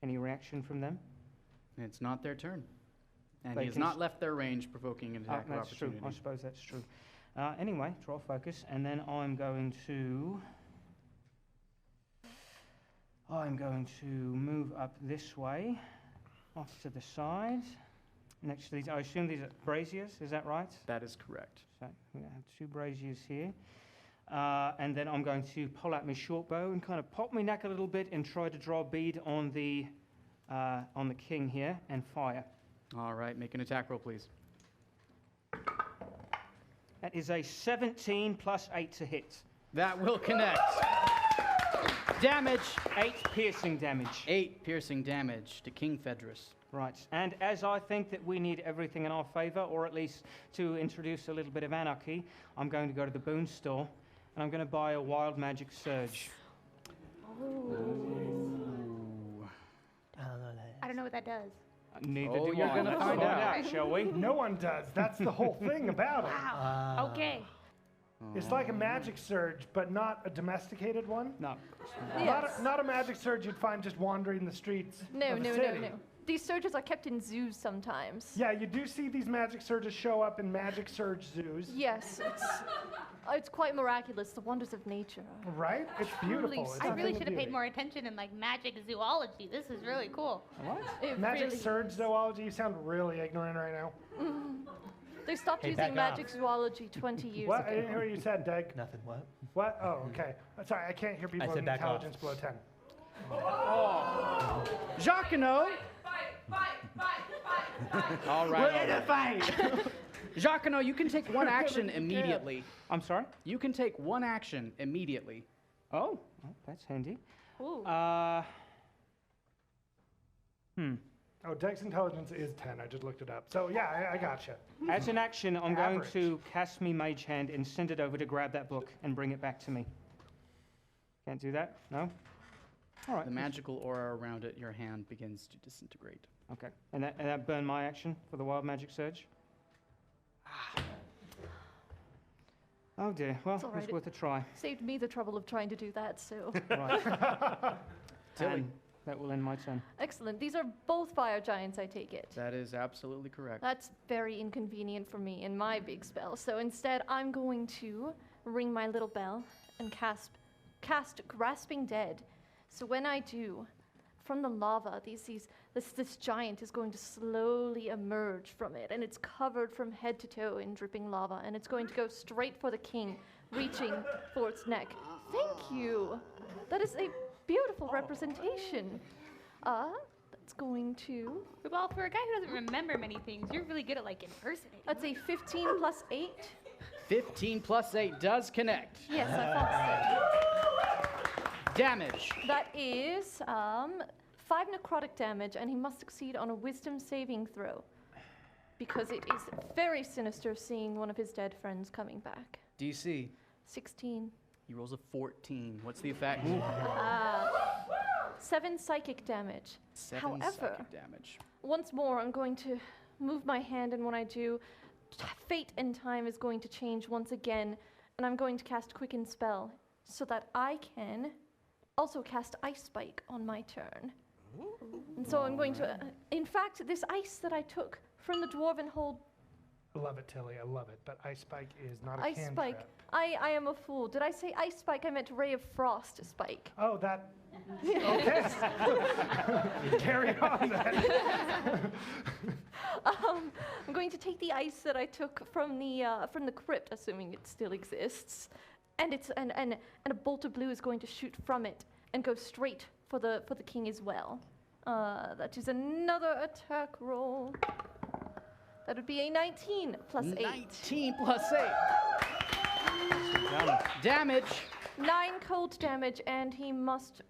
B: Any reaction from them?
C: It's not their turn. And
B: They
C: he has
B: can
C: not
B: s-
C: left their range, provoking an attack of
B: That's true.
C: opportunity.
B: I suppose that's true. Anyway, draw focus, and then I'm going to move up this way, off to the side, next to these. I assume these are braziers. Is that right?
C: That is correct.
B: So we have two braziers here, and then I'm going to pull out my short bow and kind of pop my neck a little bit and try to draw a bead on the king here and fire.
C: All right, make an attack roll, please.
B: That is a 17 plus 8 to hit.
C: That will connect. Damage.
B: 8 piercing damage.
C: 8 piercing damage to King Phaedrus.
B: Right, and as I think that we need everything in our favor, or at least to introduce a little bit of anarchy, I'm going to go to the boon store, and I'm going to buy a wild magic surge.
E: don't know what that does.
B: Neither
C: Oh,
B: do
C: you're
B: I.
C: gonna
B: Let's
C: find out.
B: shall we?
D: No one does. That's the whole thing about it.
E: Wow. Okay.
D: It's like a magic surge, but not a domesticated one.
B: No.
H: Yes.
D: Not a magic surge you'd find just wandering the streets
H: No,
D: of a
H: no, no,
D: city.
H: no. These surges are kept in zoos sometimes.
D: Yeah, you do see these magic surges show up in magic surge zoos.
H: Yes, it's quite miraculous, the wonders of nature.
D: Right? It's beautiful. It's
E: I
D: a
E: really
D: thing of
E: should have paid
D: beauty.
E: more attention in like magic zoology. This is really cool.
H: It
D: Magic
H: really
D: surge
H: is.
D: zoology, you sound really ignorant right now.
H: They stopped
F: Hey,
H: using
F: back
H: magic zoology 20 years
D: What? I
H: ago.
D: didn't hear what you said, Doug.
F: Nothing. What?
D: What? Oh, okay. Sorry, I can't hear people
F: said
D: with
F: back off.
D: intelligence below 10.
C: Jacquino. All right.
F: We're in a fight.
C: Jacquino, you can take one action immediately.
B: I'm sorry?
C: You can take one action immediately.
B: Oh, well, that's handy.
E: Ooh.
D: Oh, Doug's intelligence is 10. I just looked it up. So, yeah, I gotcha.
B: As an action, I'm going
D: Average.
B: to cast me Mage Hand and send it over to grab that book and bring it back to me. Can't do that? No? All right.
C: The magical aura around it, your hand begins to disintegrate.
B: Okay. And that burn my action for the Wild Magic Surge? Oh dear. Well,
H: It's all
B: it's
H: right.
B: worth a try.
H: Saved me the trouble of trying to do that, so.
B: Right.
C: Tilly.
B: And that will end my turn.
H: Excellent. These are both fire giants, I take it.
C: That is absolutely correct.
H: That's very inconvenient for me in my big spell. So instead, I'm going to ring my little bell and cast Grasping Dead. So when I do, from the lava, this giant is going to slowly emerge from it, and it's covered from head to toe in dripping lava, and it's going to go straight for the king, reaching for its neck. Thank you. That is a beautiful representation. That's going to.
E: Well, for a guy who doesn't remember many things, you're really good at like impersonating.
H: That's a 15 plus 8.
C: 15 plus 8 does connect.
H: Yes, I thought
C: Damage.
H: so. That is 5 necrotic damage, and he must succeed on a wisdom saving throw. Because it is very sinister seeing one of his dead friends coming back.
C: DC.
H: 16.
C: He rolls a 14. What's the effect?
H: 7 psychic damage.
C: 7
H: However,
C: psychic damage.
H: once more, I'm going to move my hand, and when I do, fate and time is going to change once again, and I'm going to cast Quicken Spell so that I can also cast Ice Spike on my turn. And so I'm going to, in fact, this ice that I took from the Dwarven Hold,
D: I love it, Tilly. I love it. But Ice Spike is not a
H: Ice
D: cantrip.
H: Spike. I am a fool. Did I say Ice Spike? I meant Ray of Frost Spike.
D: Oh, that. Okay. Carry on then.
H: I'm going to take the ice that I took from the crypt, assuming it still exists, and a bolt of blue is going to shoot from it and go straight for the king as well. That is another attack roll. That would be a 19 plus 8.
C: 19 plus 8. Damage.
H: 9 cold damage, and he must.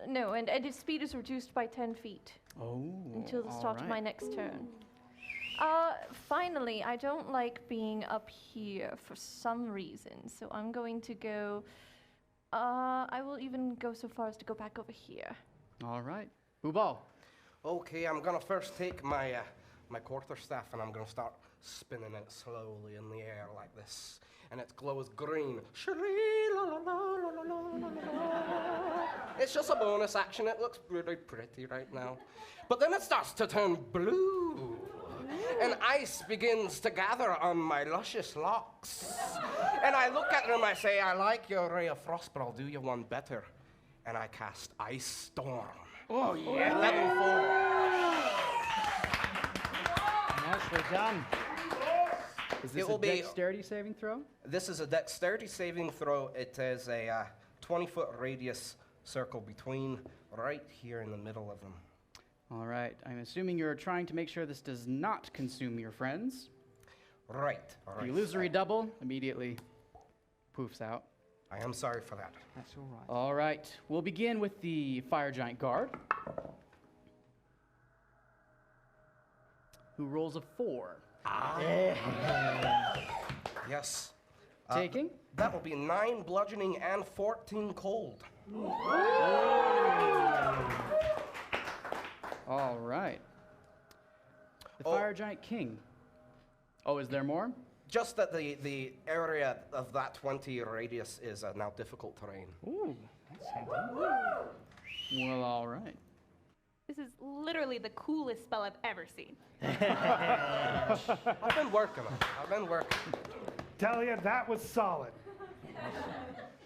H: And his speed is reduced by 10 feet
C: Oh.
H: until the start of my
C: alright.
H: next turn. Finally, I don't like being up here for some reason, so I'm going to go. I will even go so far as to go back over here.
C: All right. Booball.
G: Okay, I'm gonna first take my my quarterstaff and I'm gonna start spinning it slowly in the air like this, and it glows green. It's just a bonus action. It looks really pretty right now, but then it starts to turn blue, and ice begins to gather on my luscious locks. And I look at them. I say, "I like your Ray of Frost, but I'll do you one better." And I cast Ice Storm.
B: Oh, yeah.
G: Level 4.
B: Nicely done.
C: Is this
G: It will
C: a
G: be-
C: dexterity saving throw?
G: This is a dexterity saving throw. It is a 20-foot radius circle between right here in the middle of them.
C: All right. I'm assuming you're trying to make sure this does not consume your friends.
G: Right. All
C: The
G: right.
C: illusory double immediately poofs out.
G: I am sorry for that.
B: That's all right.
C: All right. We'll begin with the fire giant guard, who rolls a 4.
G: Yes.
C: Taking?
G: That will be 9 bludgeoning and 14 cold.
C: All right. The
G: Oh.
C: Fire Giant King. Oh, is there more?
G: Just that the area of that 20 radius is now difficult terrain.
C: Ooh, that's handy. Well, all right.
E: This is literally the coolest spell I've ever seen.
G: I've been working on it. I've been working.
D: Delia, that was solid.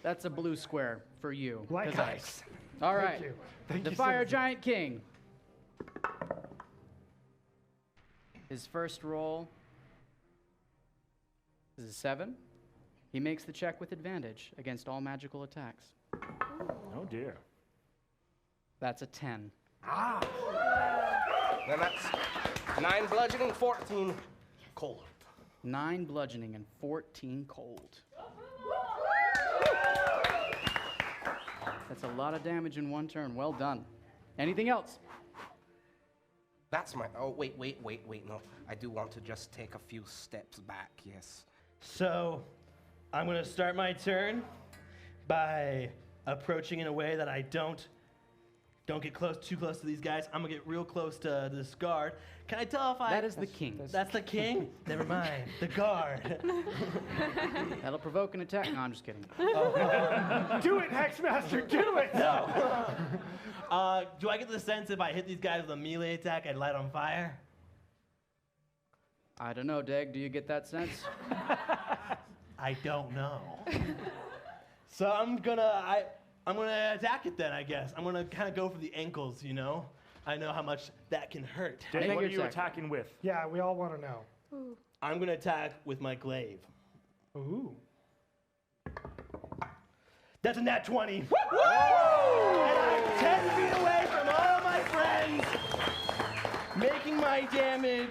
C: That's a blue square for you. 'cause
D: Like
C: I-
D: ice.
C: All right.
D: Thank you. Thank
C: The
D: you,
C: Fire
D: Susan.
C: Giant King. His first roll is a 7. He makes the check with advantage against all magical attacks.
A: Oh dear.
C: That's a 10.
G: Then that's 9 bludgeoning, 14 cold.
C: 9 bludgeoning and 14 cold. That's a lot of damage in one turn. Well done. Anything else?
G: That's my. Oh, wait, no. I do want to just take a few steps back, yes.
F: So, I'm gonna start my turn by approaching in a way that I don't get too close to these guys. I'm gonna get real close to this guard. Can I tell if I?
C: That is the king.
F: That's the king. Never mind. The guard.
C: That'll provoke an attack. No, I'm just kidding.
D: Do it, Hexmaster, do it!
F: No. Do I get the sense if I hit these guys with a melee attack, I'd light on fire?
C: I don't know, Dag. Do you get that sense?
F: I don't know. So I'm gonna attack it then, I guess. I'm gonna kind of go for the ankles, you know? I know how much that can hurt.
A: Dave,
C: Make
A: what
C: your
A: are you
C: attack.
A: attacking with?
D: Yeah, we all want to know.
F: I'm gonna attack with my glaive.
D: Ooh.
F: That's a nat 20. And I'm 10 feet away from all my friends, making my damage.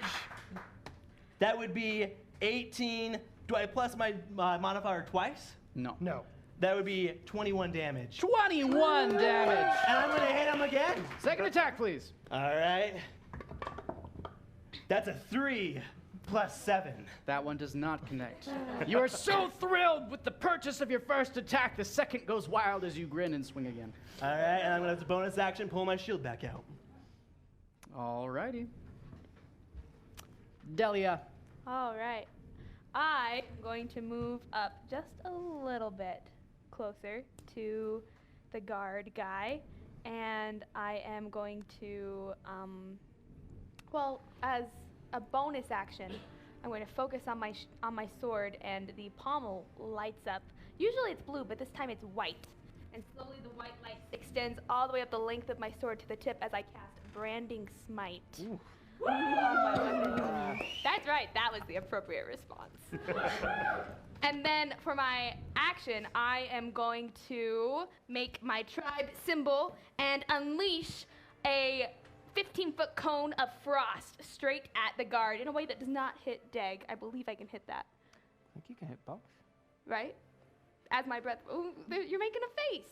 F: That would be 18. Do I plus my modifier twice?
C: No.
D: No.
F: That would be 21 damage.
C: 21 damage.
F: And I'm gonna hit him again.
C: Second attack, please.
F: All right. That's a 3 plus 7.
C: That one does not connect. You are so thrilled with the purchase of your first attack, the second goes wild as you grin and swing again.
F: All right, and I'm gonna have to bonus action pull my shield back out.
C: Alrighty. Delia.
E: All right. I'm going to move up just a little bit closer to the guard guy, and I am going to, well, as a bonus action, I'm going to focus on my sword, and the pommel lights up. Usually it's blue, but this time it's white. And slowly the white light extends all the way up the length of my sword to the tip as I cast Branding Smite. On my weapon. That's right, that was the appropriate response. And then for my action, I am going to make my tribe symbol and unleash a 15-foot cone of frost straight at the guard in a way that does not hit Deg. I believe I can hit that,
B: I think you can hit both.
E: right? As my breath, ooh, you're making a face.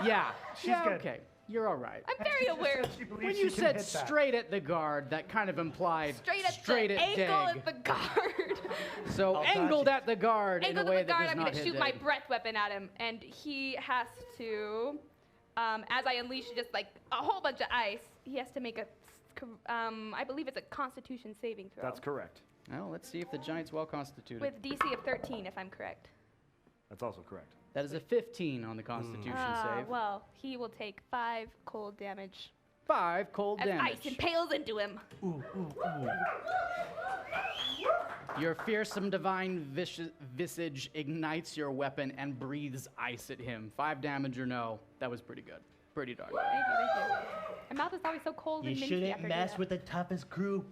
C: Yeah.
D: She's
C: yeah,
D: good.
C: okay. You're all right.
E: I'm very aware.
D: She believes
C: When
D: she
C: you
D: can
C: said
D: hit that.
C: straight at the guard, that kind of implied
E: Straight at the ankle
C: Dag.
E: of the guard.
C: So angled at the guard in
E: Angled
C: a way
E: at the
C: that
E: guard,
C: does
E: I'm
C: not
E: going to
C: hit
E: shoot my
C: Dag.
E: breath weapon at him, and he has to, as I unleash just like a whole bunch of ice, he has to make a, I believe it's a Constitution saving throw.
A: That's correct.
C: Well, let's see if the giant's well constituted.
E: With DC of 13, if I'm correct.
A: That's also correct.
C: That is a 15 on the Constitution save.
E: Well, he will take 5 cold damage
C: 5 cold
E: as
C: damage.
E: ice impales into him.
C: Your fearsome divine visage ignites your weapon and breathes ice at him. 5 damage or no, that was pretty good. Pretty darn good.
E: Thank you. My mouth is always so cold
F: You
E: and minty
F: shouldn't
E: after
F: mess
E: that.
F: with the toughest crew.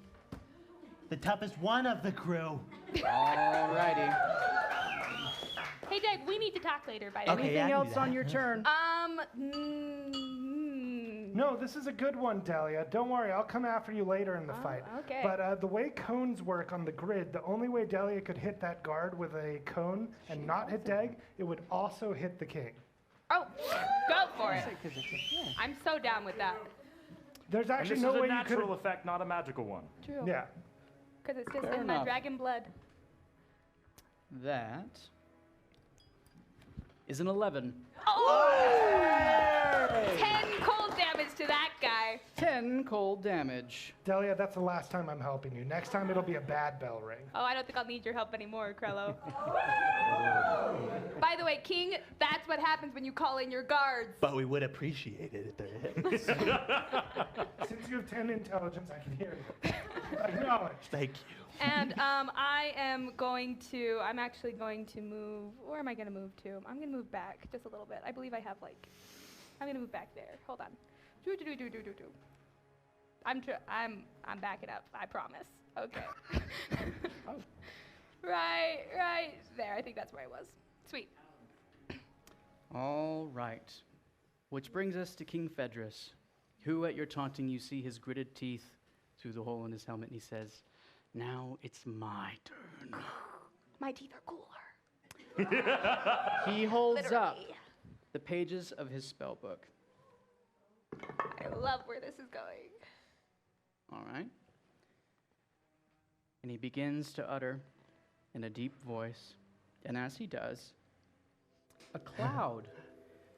F: The toughest one of the crew.
C: Alrighty.
E: Hey, Deg, we need to talk later, by the
F: Okay,
E: way.
C: Anything
F: I can do
C: else
F: that.
C: on your turn?
D: No, this is a good one, Delia. Don't worry, I'll come after you later in the fight.
E: okay.
D: But the way cones work on the grid, the only way Delia could hit that guard with a cone and not hit Deg, it would also hit the king.
E: Oh, go for it. I'm so down with that.
D: There's
A: And
D: actually
A: this
D: no
A: is a
D: way you
A: natural
D: could.
A: effect, not a magical one.
E: True.
D: Yeah.
E: Because it's just
C: Fair
E: in my
C: enough.
E: dragon blood.
C: That is an 11.
E: Oh! 10 cold damage to that guy.
C: 10 10 cold damage.
D: Delia, that's the last time I'm helping you. Next time it'll be a bad bell ring.
E: Oh, I don't think I'll need your help anymore, Krello. By the way, King, that's what happens when you call in your guards.
F: But we would appreciate it if they're hit.
D: Since you have 10 intelligence, I can hear you. Acknowledged.
F: Thank you.
E: And I'm actually going to move. Where am I going to move to? I'm going to move back just a little bit. I believe I have I'm going to move back there. Hold on. I'm backing up. I promise. Okay. Right there. I think that's where I was. Sweet.
C: All right. Which brings us to King Phaedrus, who at your taunting you see his gritted teeth through the hole in his helmet, and he says, "Now it's my turn."
E: My teeth are cooler.
C: He holds up
E: Literally.
C: the pages of his spell book.
E: I love where this is going.
C: All right. And he begins to utter in a deep voice, and as he does, a cloud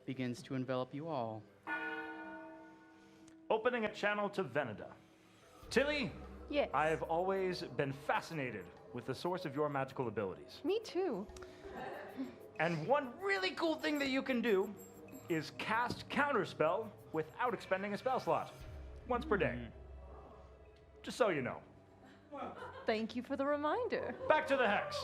C: begins to envelop you all.
A: Opening a channel to Veneda. Tilly,
H: Yes.
A: I have always been fascinated with the source of your magical abilities.
H: Me too.
A: And one really cool thing that you can do is cast Counterspell without expending a spell slot. Once per day. Just so you know.
H: Thank you for the reminder.
A: Back to the hex.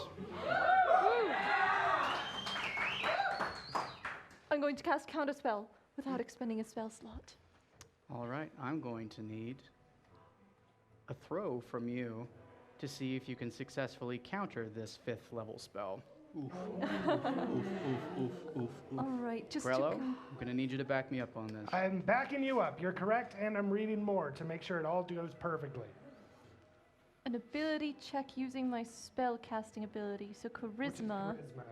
H: I'm going to cast Counterspell without expending a spell slot.
C: All right, I'm going to need a throw from you to see if you can successfully counter this 5th level spell.
H: All right, just
C: Grello,
H: to
C: I'm going to need you to back me up on this.
D: I'm backing you up. You're correct, and I'm reading more to make sure it all goes perfectly.
H: an ability check using my spell casting ability. So
D: Which is
H: charisma,
D: charisma.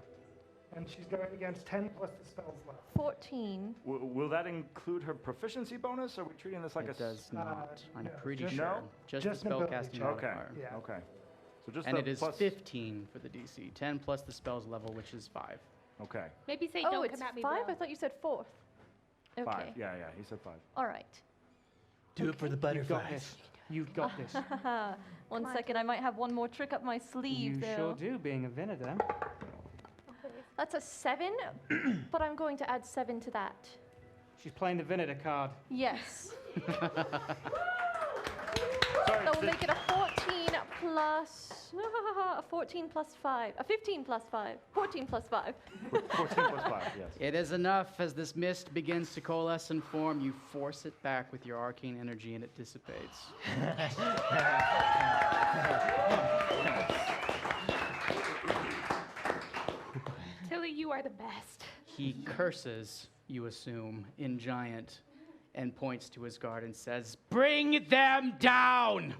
D: And she's going against 10 plus the spells left.
H: 14.
A: Will that include her proficiency bonus, or are we treating this like
C: It does not. I'm
D: no,
C: pretty
D: just-
C: sure.
A: No?
C: Just
D: Just
C: the
D: an ability
C: spellcasting
D: check.
A: Okay.
C: modifier.
D: Yeah.
A: Okay. So just
C: And
A: the
C: it is
A: plus
C: 15 for the DC. 10 plus the spell's level, which is 5.
A: Okay.
E: Maybe say
H: Oh,
E: don't
H: it's
E: come at me,
H: 5?
E: bro.
H: I thought you said 4th. Okay.
A: 5. Yeah, he said 5.
H: All right.
F: Do it for the
B: You've got
F: butterflies.
B: this. You've got this.
H: One second, I might have one more trick up my sleeve,
B: You
H: though.
B: sure do, being a Venator.
H: That's a 7, but I'm going to add 7 to that.
B: She's playing the Venator card.
H: Yes.
A: Sorry,
H: That will make it a 14 plus... a 14 plus 5. A 15 plus 5. 14 plus 5.
A: 14 plus 5, yes.
C: It is enough. As this mist begins to coalesce and form, you force it back with your arcane energy and it dissipates.
E: Tilly, you are the best.
C: He curses, you assume, in giant, and points to his guard and says, "Bring them down!"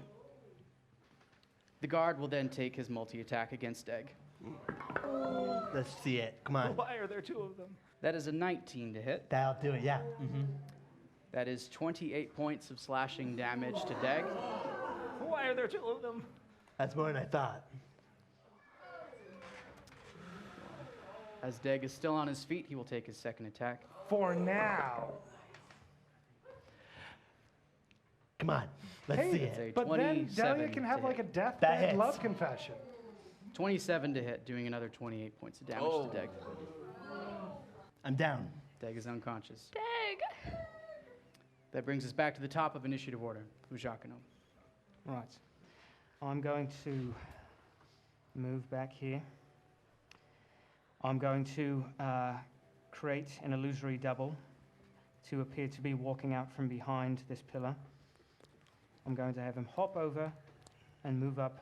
C: The guard will then take his multi-attack against Egg.
F: Let's see it. Come on.
A: Why are there 2 of them?
C: That is a 19 to hit.
F: That'll do it, yeah.
C: That is 28 points of slashing damage to Deg.
A: Why are there 2 of them?
F: That's more than I thought.
C: As Deg is still on his feet, he will take his second attack.
D: For now.
F: Come on. Let's see
C: It's
F: it.
C: a
D: But then
C: 27
D: Delia can have
C: to
D: like a
C: hit.
F: That
D: deathbed
F: hits.
D: love confession.
C: 27 to hit, doing another 28 points of damage to Deg.
F: I'm down.
C: Deg is unconscious.
E: Dag.
C: That brings us back to the top of initiative order. Ujakano.
B: Right. I'm going to move back here. I'm going to create an illusory double to appear to be walking out from behind this pillar. I'm going to have him hop over and move up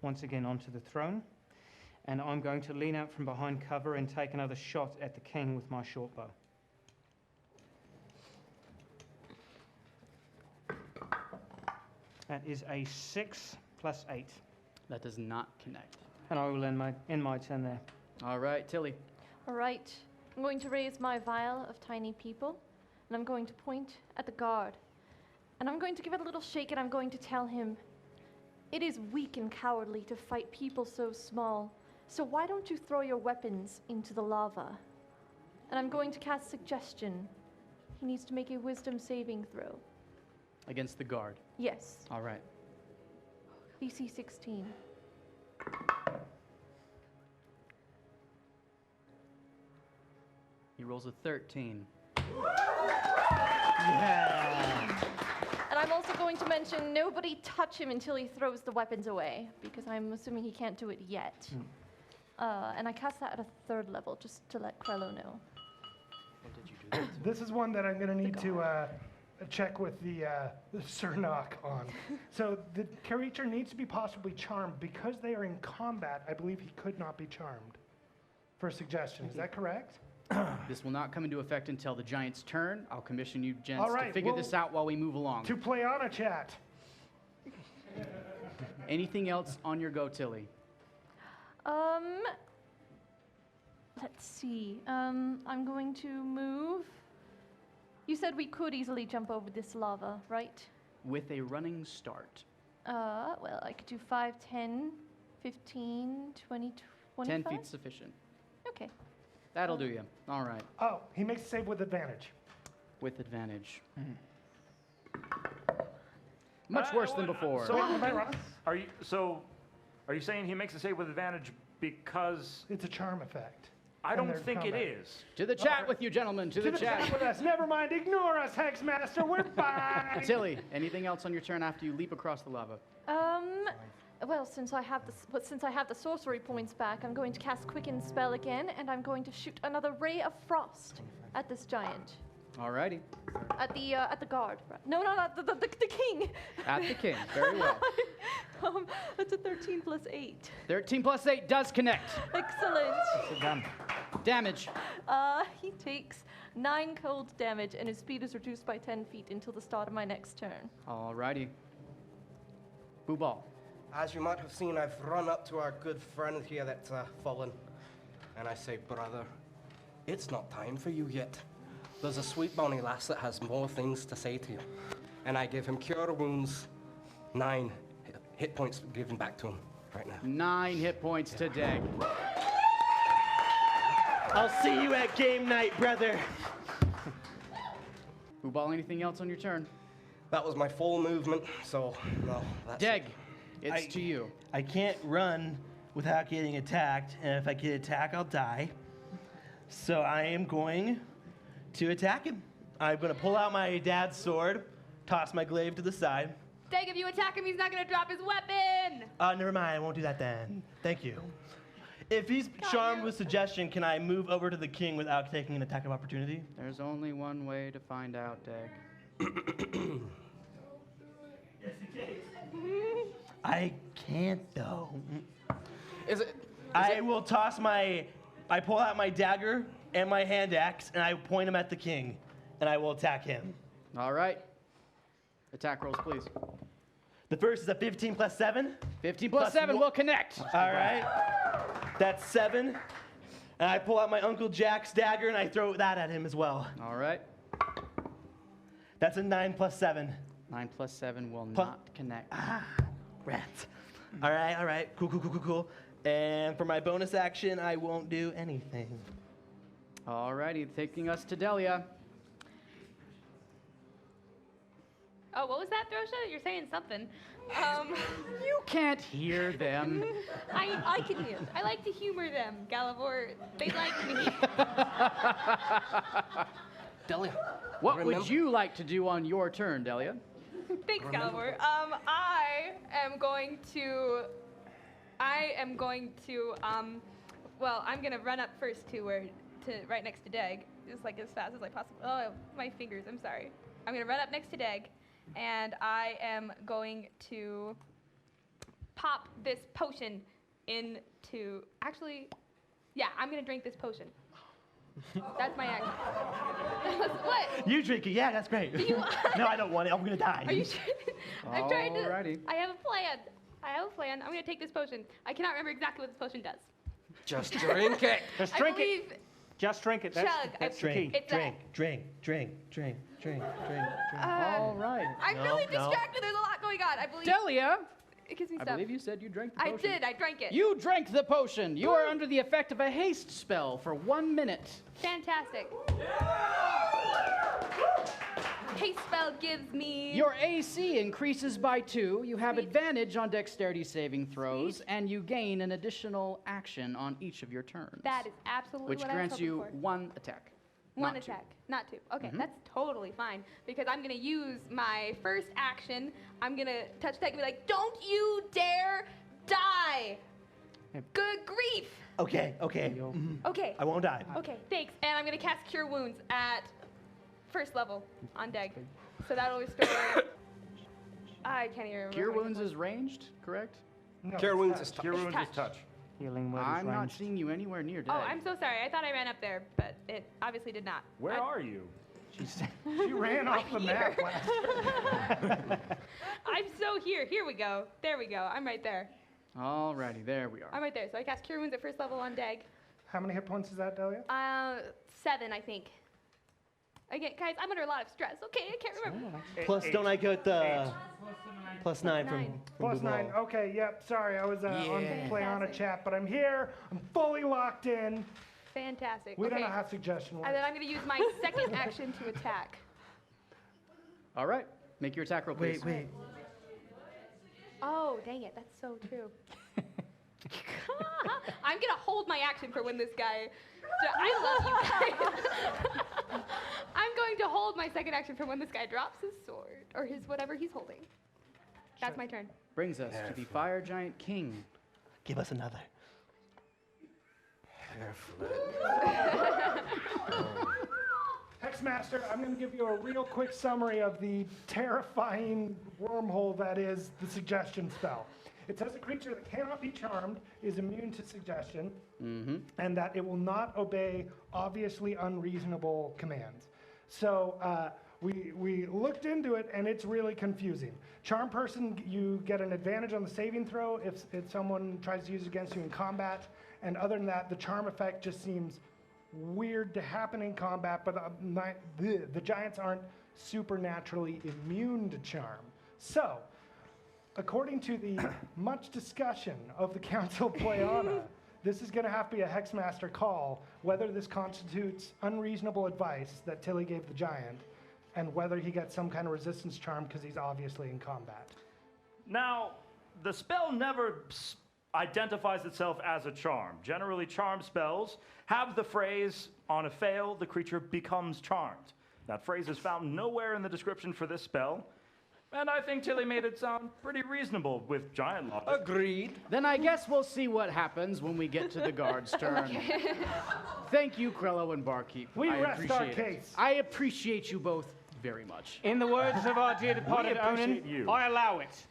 B: once again onto the throne. And I'm going to lean out from behind cover and take another shot at the king with my short bow. That is a 6 plus 8.
C: That does not connect.
B: And I will end my turn there.
C: All right, Tilly.
H: All right. I'm going to raise my vial of tiny people, and I'm going to point at the guard. And I'm going to give it a little shake, and I'm going to tell him, it is weak and cowardly to fight people so small, so why don't you throw your weapons into the lava? And I'm going to cast suggestion. He needs to make a wisdom saving throw.
C: Against the guard.
H: Yes.
C: All right.
H: DC 16.
C: He rolls a 13.
F: Yeah.
H: And I'm also going to mention nobody touch him until he throws the weapons away, because I'm assuming he can't do it yet. And I cast that at a 3rd level, just to let Krello know.
C: What did you do that to?
D: This is one that I'm going to need to check with the Cernok on. So the creature needs to be possibly charmed. Because they are in combat, I believe he could not be charmed. For a suggestion, is that correct?
C: This will not come into effect until the giant's turn. I'll commission you, gents,
D: All right,
C: to figure
D: well,
C: this out while we move along.
D: To play on a chat.
C: Anything else on your go, Tilly?
H: Let's see. I'm going to move. You said we could easily jump over this lava, right?
C: With a running start.
H: Well, I could do 5, 10, 15, 20, 25.
C: 10 feet sufficient.
H: Okay.
C: That'll do you. All right.
D: Oh, he makes a save with advantage.
C: With advantage. Much worse than before.
A: So,
D: Am I wrong?
A: are you saying he makes a save with advantage because
D: It's a charm effect.
A: I
D: And
A: don't
D: they're in
A: think it
D: combat.
A: is.
C: To the chat with you, gentlemen. To the chat.
D: with us. Never mind. Ignore us, Hexmaster. We're fine.
C: Tilly, anything else on your turn after you leap across the lava?
H: Well, since I have the sorcery points back, I'm going to cast Quicken Spell again, and I'm going to shoot another ray of frost at this giant.
C: Alrighty.
H: At the guard. No, not the king.
C: At the king. Very well.
H: That's a 13 plus 8.
C: 13 plus 8 does connect.
H: Excellent.
A: Sit down.
C: Damage.
H: He takes 9 cold damage, and his speed is reduced by 10 feet until the start of my next turn.
C: Alrighty. Boo ball.
G: As you might have seen, I've run up to our good friend here that's fallen. And I say, brother, it's not time for you yet. There's a sweet bonny lass that has more things to say to you. And I give him cure wounds, 9 hit points given back to him right now.
C: 9 hit points to Deg.
F: I'll see you at game night, brother.
C: Boo ball, anything else on your turn?
G: That was my full movement, so no, that's
C: Deg,
G: it.
C: it's to you.
F: I can't run without getting attacked, and if I get attacked, I'll die. So I am going to attack him. I'm going to pull out my dad's sword, toss my glaive to the side.
E: Dang, if you attack him, he's not gonna drop his weapon!
F: Never mind, I won't do that then. Thank you. If he's charmed with suggestion, can I move over to the king without taking an attack of opportunity?
C: There's only one way to find out, Deg.
F: I can't, though.
G: I
F: will toss I pull out my dagger and my hand axe, and I point them at the king, and I will attack him.
C: All right. Attack rolls, please.
F: The first is a 15 plus 7.
C: 15 plus
F: Plus
C: 7
F: one-
C: will connect.
F: All right. That's 7. And I pull out my Uncle Jack's dagger, and I throw that at him as well.
C: All right.
F: That's a 9 plus 7.
C: 9 plus 7 will
F: Plus-
C: not connect.
F: Rats. All right. Cool. And for my bonus action, I won't do anything.
C: All righty, taking us to Delia.
E: Oh, what was that, Throsha? You're saying something.
C: You can't hear them.
E: I can hear. I like to humor them, Galivor. They like me.
G: Delia,
C: What
G: remember-
C: would you like to do on your turn, Delia?
E: Thanks, Galivor. I am going to. Well, I'm gonna run up first to right next to Deg, just like as fast as I possibly. Oh, my fingers. I'm sorry. I'm gonna run up next to Deg, and I am going to pop this potion into. Actually, yeah, I'm gonna drink this potion. That's my action. What?
F: You drink it. Yeah, that's great.
E: Do you?
F: No, I don't want it. I'm going to die.
E: Are you sure? I'm trying to.
C: Alrighty.
E: I have a plan. I'm gonna take this potion. I cannot remember exactly what this potion does.
G: just drink it.
B: Just
E: I
B: drink it.
E: believe
B: Just drink it. That's,
E: Chug.
B: that's the
F: Drink,
B: key.
E: It's
F: drink.
C: All right.
E: I'm
F: No,
E: really
F: no.
E: distracted. There's a lot going on. I believe.
C: Delia,
E: It gives me
C: I
E: stuff.
C: believe you said you drank the
E: I
C: potion.
E: did. I drank it.
C: You drank the potion. You are under the effect of a haste spell for 1 minute.
E: Fantastic. haste spell gives me.
C: Your AC increases by 2. You have
E: Sweet.
C: advantage on dexterity saving throws, and you gain an additional action on each of your turns.
E: That is absolutely
C: which
E: what I was
C: grants
E: hoping
C: you
E: for.
C: 1 attack.
E: One
C: not 2.
E: attack, not 2. Okay,
C: Mhm.
E: that's totally fine because I'm gonna use my first action. I'm gonna touch attack and be like, "Don't you dare die!"
B: Yep.
E: Good grief.
F: Okay, okay.
B: Yo.
E: Okay.
F: I won't die.
E: Okay, thanks. And I'm gonna cast Cure Wounds at first level on Deg, so that'll restore. I can't even remember.
C: Cure
E: how many
C: Wounds
E: points.
C: is ranged, correct?
D: No,
G: Cure
D: it's
G: wounds
D: touch.
G: is
A: Cure
E: It's
A: wounds is
E: touch.
A: touch.
B: Healing word is
C: I'm not
B: ranged.
C: seeing you anywhere near dead.
E: Oh, I'm so sorry. I thought I ran up there, but it obviously did not.
A: Where
E: I-
A: are you?
D: She ran off the map
E: here.
D: last.
E: I'm so here. Here we go. There we go. I'm right there.
C: Alrighty, there we are.
E: I'm right there. So I cast Cure Wounds at first level on Deg.
D: How many hit points is that, Delia?
E: 7, I think. Again, guys, I'm under a lot of stress. Okay, I can't remember.
F: Plus, don't I get plus 9 from,
E: 9.
F: from
D: Plus
F: Blue
D: 9.
F: Ball?
D: Okay, yep. Sorry, I was on
C: Yeah.
D: play on a
E: Fantastic.
D: chat, but I'm here. I'm fully locked in.
E: Fantastic.
D: We
E: okay.
D: don't know how suggestion works.
E: And then I'm going to use my second action to attack.
C: All right, make your attack roll, please.
F: Wait.
E: Oh, dang it. That's so true. I'm going to hold my action for when this guy. I love you guys. I'm going to hold my second action for when this guy drops his sword or his whatever he's holding. That's my turn.
C: Brings us to the Fire Giant King.
F: Give us another.
D: Hexmaster, I'm going to give you a real quick summary of the terrifying wormhole that is the suggestion spell. It says a creature that cannot be charmed is immune to suggestion, and that it will not obey obviously unreasonable commands. So we looked into it, and it's really confusing. Charm person, you get an advantage on the saving throw if someone tries to use it against you in combat, and other than that, the charm effect just seems weird to happen in combat, but the giants aren't supernaturally immune to charm. So, according to the much discussion of the Council of Pleiana, this is going to have to be a Hexmaster call whether this constitutes unreasonable advice that Tilly gave the giant, and whether he gets some kind of resistance charm because he's obviously in combat.
A: Now, the spell never identifies itself as a charm. Generally, charm spells have the phrase, on a fail, the creature becomes charmed. That phrase is found nowhere in the description for this spell, and I think Tilly made it sound pretty reasonable with giant logic.
G: Agreed.
C: Then I guess we'll see what happens when we get to the guard's turn. Thank you, Krello and Barkeep.
D: We
C: I
D: rest our
C: appreciate it.
D: case.
C: I appreciate you both very much.
B: In the words of our dear departed
A: appreciate
B: Onan,
A: you.
B: I allow it.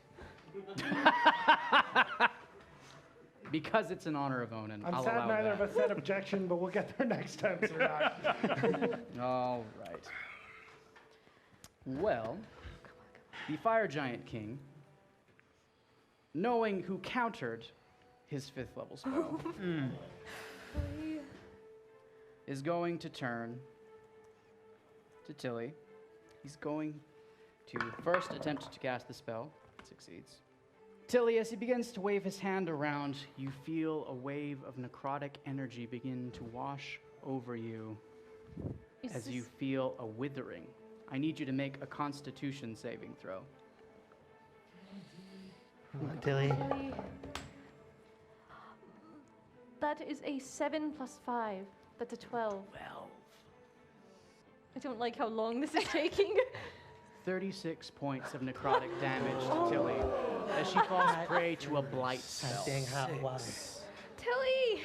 C: Because it's in honor of Onan,
D: I'm
C: I'll
D: sad
C: allow
D: neither
C: that.
D: of us said objection, but we'll get there next time, Sir.
C: All right. Well, the Fire Giant King, knowing who countered his 5th level spell, is going to turn to Tilly. He's going to first attempt to cast the spell. Succeeds. Tilly, as he begins to wave his hand around, you feel a wave of necrotic energy begin to wash over you as you feel a withering. I need you to make a Constitution saving throw.
F: Come on, Tilly.
H: That is a 7 plus 5. That's a 12.
C: 12.
H: I don't like how long this is taking.
C: 36 points of necrotic damage to Tilly as she falls prey to a blight spell.
F: Dang hot water.
E: Tilly!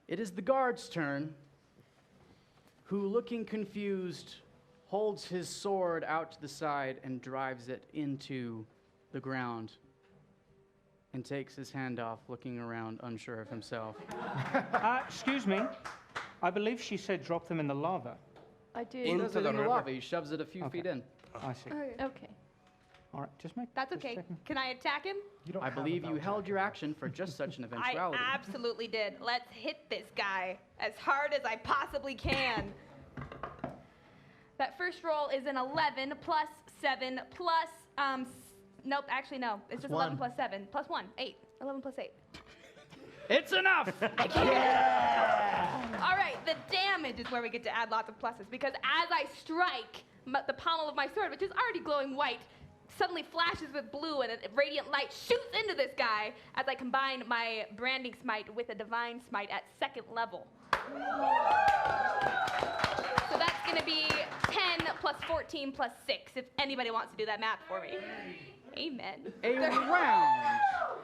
C: It is the guard's turn, who, looking confused, holds his sword out to the side and drives it into the ground and takes his hand off, looking around, unsure of himself.
B: Excuse me. I believe she said drop them in the lava.
H: I do.
G: In-
C: Does it
G: the
C: in the
G: river.
C: lava. He shoves it a few feet in.
B: I see.
H: Okay.
B: All right, just make.
E: That's
B: just
E: okay.
B: checking.
E: Can I attack him?
D: You don't
C: I
D: have
C: believe
D: a
C: you
D: belt
C: held
D: jacket.
C: your action for just such an
E: I
C: eventuality.
E: absolutely did. Let's hit this guy as hard as I possibly can. That first roll is an 11 plus 7 plus, nope, actually no. It's just 11 plus 7 plus 1, 8. 11 plus 8.
C: It's enough!
E: All right, the damage is where we get to add lots of pluses because as I strike, the pommel of my sword, which is already glowing white, suddenly flashes with blue and a radiant light shoots into this guy as I combine my branding smite with a divine smite at 2nd level. So that's going to be 10 plus 14 plus 6, if anybody wants to do that math for me. Amen.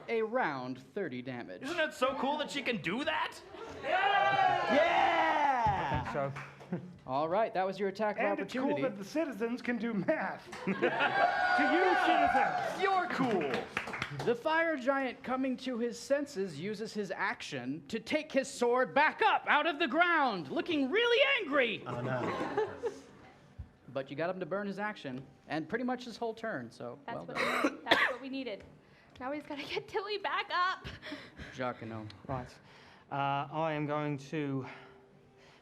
C: A round 30 damage.
A: Isn't it so cool that she can do that?
F: Yeah!
B: I think so.
C: All right, that was your attack of
D: And it's
C: opportunity.
D: cool that the citizens can do math. To you, citizens.
A: You're cool.
C: The fire giant, coming to his senses, uses his action to take his sword back up out of the ground, looking really angry.
F: Oh no.
C: But you got him to burn his action, and pretty much his whole turn, so
E: That's,
C: well
E: what
C: done.
E: we, that's what we needed. Now we just got to get Tilly back up.
C: Jacquino.
B: Right. I am going to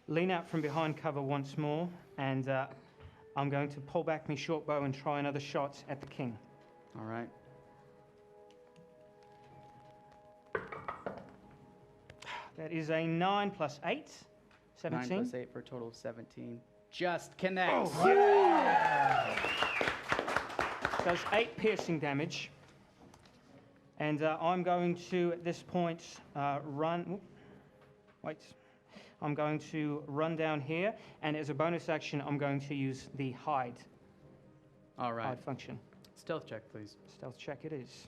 B: lean out from behind cover once more, and I'm going to pull back my short bow and try another shot at the king.
C: All right.
B: That is a 9 plus 8, 17.
C: 9 plus 8 for a total of 17. Just connects.
B: Does 8 piercing damage. And I'm going to, at this point, run. Wait. I'm going to run down here, and as a bonus action, I'm going to use the hide.
C: All right.
B: Hide function.
C: Stealth check, please.
B: Stealth check it is.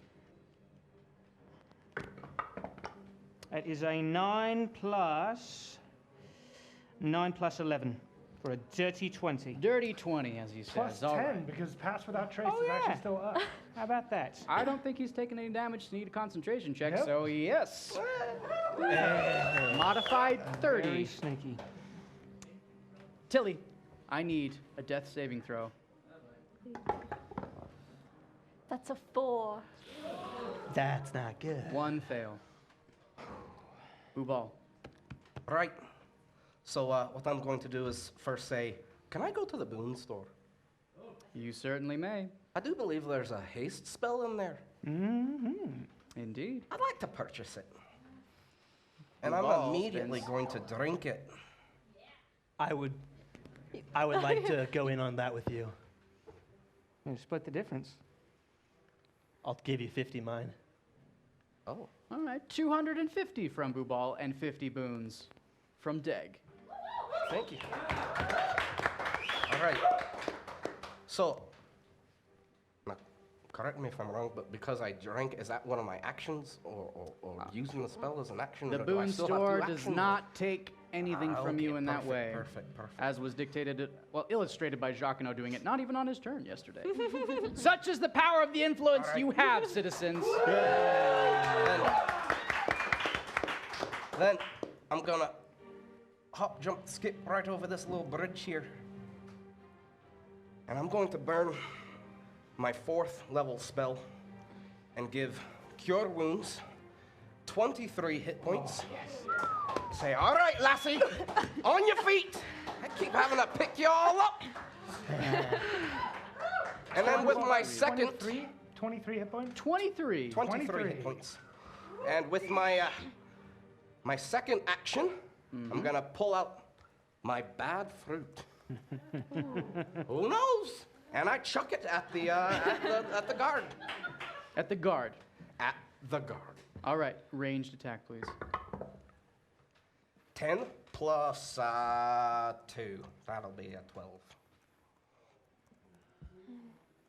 B: It is a 9 plus 11 for a dirty 20.
C: Dirty 20, as he says.
D: Plus 10,
C: All right.
D: because pass without trace
B: Oh,
D: is
B: yeah.
D: actually still up.
B: How about that?
C: I don't think he's taken any damage to need a concentration check,
D: Nope.
C: so yes. Modified
B: Very
C: 30.
B: sneaky.
C: Tilly, I need a death saving throw.
H: That's a 4.
F: That's not good.
C: 1 fail. Booball.
G: Right. So what I'm going to do is first say, can I go to the boon store?
C: You certainly may.
G: I do believe there's a haste spell in there.
C: Indeed.
G: I'd like to purchase it. And
C: Booball
G: I'm immediately
C: spins.
G: going to drink it.
F: I would like to go in on that with you.
B: You split the difference.
F: I'll give you 50 mine.
G: Oh.
C: All right. 250 from Booball and 50 boons from Deg.
G: Thank you. All right. So, now, correct me if I'm wrong, but because I drank, is that one of my actions? Or using the spell as an action?
C: The
G: or do I
C: boon
G: still have
C: store
G: to
C: does
G: action?
C: not take anything from
G: Okay,
C: you in that
G: perfect,
C: way.
G: Perfect.
C: As was dictated, illustrated by Jacquino doing it, not even on his turn yesterday. Such is the power of the influence
G: All right.
C: you have, citizens.
G: Then I'm gonna hop, jump, skip right over this little bridge here. And I'm going to burn my 4th level spell and give Cure Wounds 23 hit points. Say, all right, lassie, on your feet. I keep having to pick you all up. And then with my second...
D: 23 hit points?
C: 23.
G: 23 hit points. And with my my second action, I'm gonna pull out my bad fruit. Who knows? And I chuck it at the at the guard.
C: At the guard.
G: At the guard.
C: All right, ranged attack, please.
G: 10 plus 2. That'll be a 12.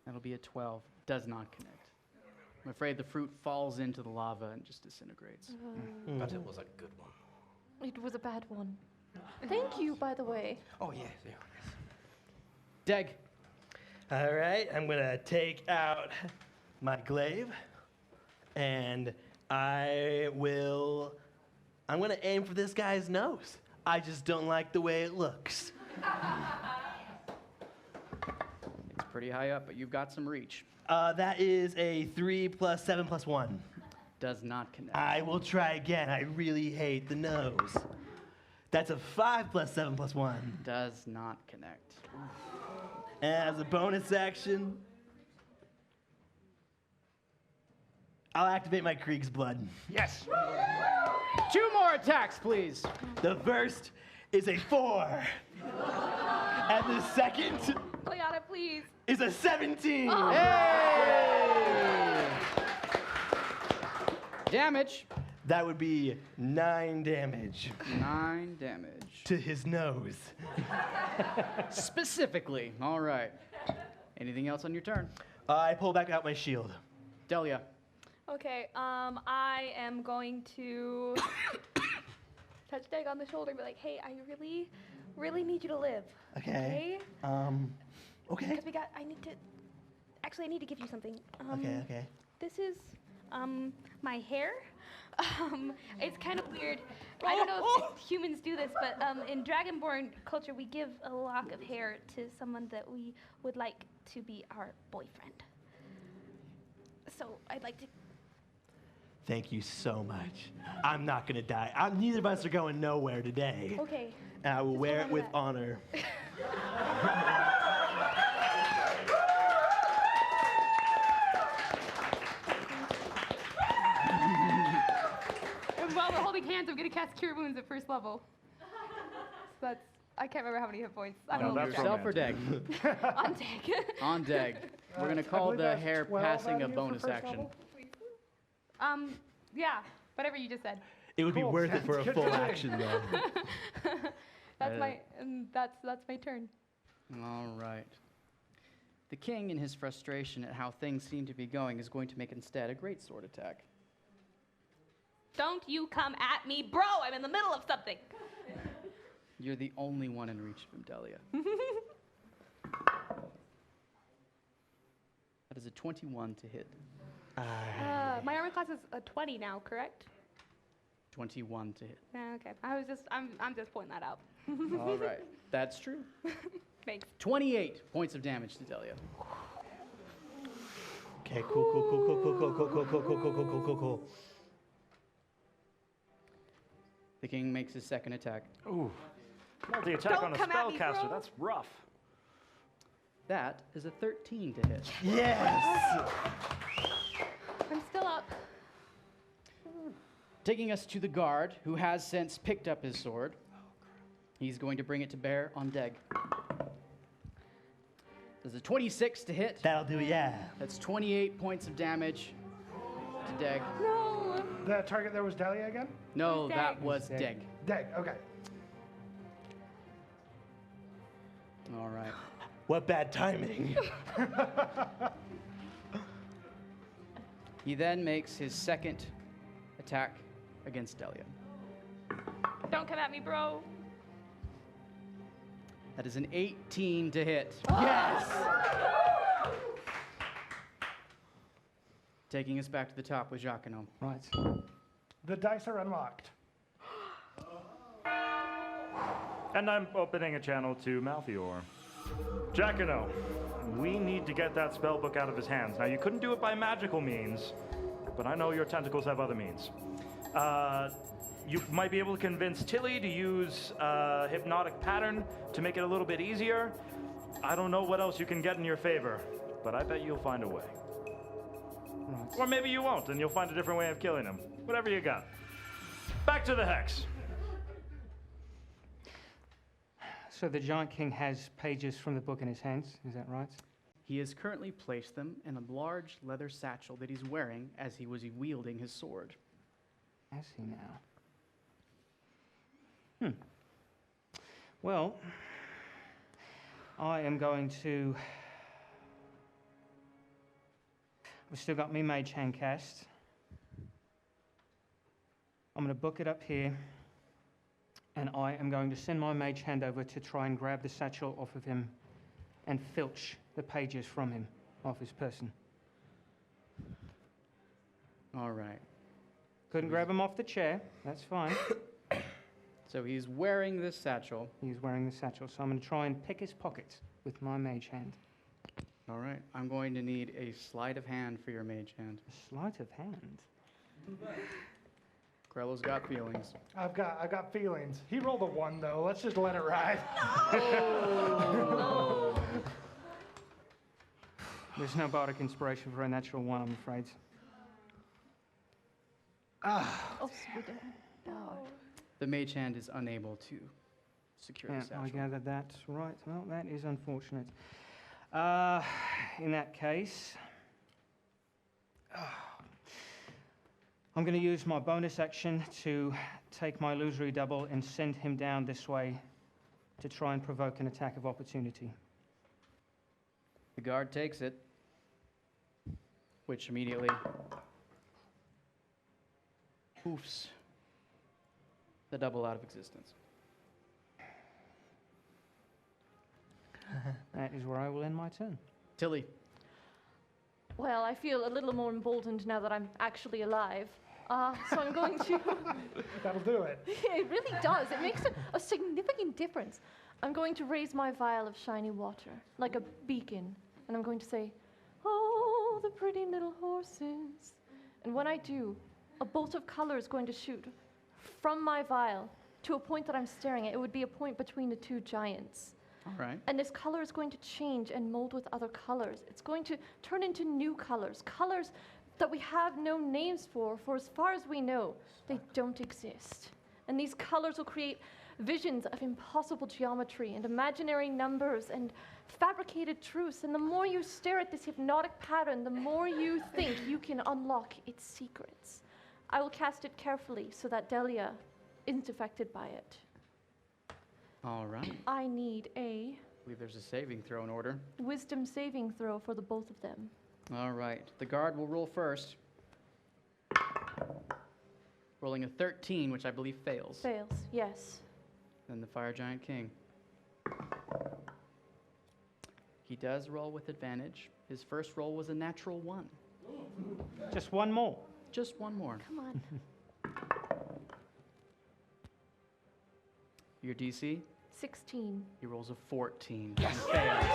C: That'll be a 12. Does not connect. I'm afraid the fruit falls into the lava and just disintegrates.
G: But it was a good one.
H: It was a bad one. Thank you, by the way.
G: Oh yes.
C: Deg.
F: All right, I'm gonna take out my glaive, and I'm gonna aim for this guy's nose. I just don't like the way it looks.
C: It's pretty high up, but you've got some reach.
F: That is a 3 plus 7 plus 1.
C: Does not connect.
F: I will try again. I really hate the nose. That's a 5 plus 7 plus 1.
C: Does not connect.
F: And as a bonus action, I'll activate my Krieg's Blood.
D: Yes.
C: 2 more attacks, please.
F: The first is a 4. And the second
E: Cleana, please.
F: is a 17.
C: Hey! Damage.
F: That would be 9 damage
C: 9 damage.
F: to his nose.
C: Specifically. All right. Anything else on your turn?
F: I pull back out my shield.
C: Delia.
E: Okay, I am going to touch Dag on the shoulder and be like, hey, I really, really need you to live.
F: Okay. Okay.
E: Because I need to give you something.
F: Okay.
E: This is, my hair. It's kind of weird. I don't know if humans do this, but in Dragonborn culture, we give a lock of hair to someone that we would like to be our boyfriend. So I'd like to.
F: Thank you so much. I'm not gonna die. Neither of us are going nowhere today.
E: Okay.
F: And I will
E: Just
F: wear it
E: hold on to
F: with
E: that.
F: honor.
E: And while we're holding hands, I'm gonna cast Cure Wounds at first level. So I can't remember how many hit points. I'm
A: No,
E: gonna
A: that's
E: lose
C: Yourself or Deg?
E: track. On Dag.
C: On Deg. We're gonna
D: I
C: call
D: believe
C: the
D: that's
C: hair
D: 12
C: passing
D: out
C: a
D: of you for
C: bonus
D: first
C: action.
D: level?
E: Yeah, whatever you just said.
F: It would be
D: Cool.
F: worth it for a
D: Sounds good
F: full
D: to me.
F: action, though.
E: That's my turn.
C: All right. The king, in his frustration at how things seem to be going, is going to make instead a great sword attack.
E: Don't you come at me, bro! I'm in the middle of something.
C: You're the only one in reach from Delia. That is a 21 to hit.
E: My armor class is a 20 now, correct?
C: 21 to hit.
E: Okay. I'm just pointing that out.
C: All right. That's true.
E: Thanks.
C: 28 points of damage to Delia.
F: Okay, cool.
C: The king makes his second attack.
A: Ooh. Multi-attack
E: Don't
A: on a
E: come at me,
A: spellcaster.
E: bro.
A: That's rough.
C: That is a 13 to hit.
F: Yes!
E: I'm still up.
C: Taking us to the guard, who has since picked up his sword. He's going to bring it to bear on Deg. Does a 26 to hit?
F: That'll do, yeah.
C: That's 28 points of damage to Deg.
E: No.
D: The target there was Dahlia again?
C: No,
E: Deg.
C: that was
B: Deg.
C: Deg.
D: Dag, okay.
C: All right.
F: What bad timing.
C: He then makes his second attack against Delia.
E: Don't come at me, bro.
C: That is an 18 to hit.
F: Yes!
C: Taking us back to the top with Jacquino.
B: Right.
D: The dice are unlocked.
A: And I'm opening a channel to Malthior. Jacquino, we need to get that spell book out of his hands. Now, you couldn't do it by magical means, but I know your tentacles have other means. You might be able to convince Tilly to use hypnotic pattern to make it a little bit easier. I don't know what else you can get in your favor, but I bet you'll find a way.
B: Right.
A: Or maybe you won't, and you'll find a different way of killing him. Whatever you got. Back to the hex.
B: So the Giant King has pages from the book in his hands, is that right?
C: He has currently placed them in a large leather satchel that he's wearing as he was wielding his sword.
B: Has he now? Well, I am going to. We've still got me mage hand cast. I'm going to book it up here, and I am going to send my mage hand over to try and grab the satchel off of him and filch the pages from him, off his person.
C: All right.
B: Couldn't grab him off the chair, that's fine.
C: So he's wearing this satchel.
B: He's wearing the satchel, so I'm going to try and pick his pockets with my mage hand.
C: All right. I'm going to need a sleight of hand for your mage hand.
B: A sleight of hand.
C: Grello's got feelings.
D: I've got feelings. He rolled a 1 though. Let's just let it ride.
B: There's no bardic inspiration for a natural one, I'm afraid.
E: Oh, sweet.
C: The mage hand is unable to secure
B: Yeah,
C: the satchel.
B: I gather that's right. Well, that is unfortunate. In that case, I'm going to use my bonus action to take my illusory double and send him down this way to try and provoke an attack of opportunity.
C: The guard takes it, which immediately poofs the double out of existence.
B: That is where I will end my turn.
C: Tilly,
H: Well, I feel a little more emboldened now that I'm actually alive. So I'm going to...
D: That'll do it.
H: It really does. It makes a significant difference. I'm going to raise my vial of shiny water, like a beacon, and I'm going to say, "Oh, the pretty little horses." And when I do, a bolt of color is going to shoot from my vial to a point that I'm staring at. It would be a point between the two giants.
C: all right.
H: And this color is going to change and mold with other colors. It's going to turn into new colors, colors that we have no names for as far as we know, they don't exist. And these colors will create visions of impossible geometry and imaginary numbers and fabricated truths. And the more you stare at this hypnotic pattern, the more you think you can unlock its secrets. I will cast it carefully so that Delia isn't affected by it.
C: All right.
H: I need a
C: I believe there's a saving throw in order.
H: wisdom saving throw for the both of them.
C: All right. The guard will roll first. Rolling a 13, which I believe fails.
H: Fails, yes.
C: Then the fire giant king. He does roll with advantage. His first roll was a natural 1.
B: Just one more.
C: Just one more.
H: Come on.
C: Your DC?
H: 16.
C: He rolls a 14 and fails.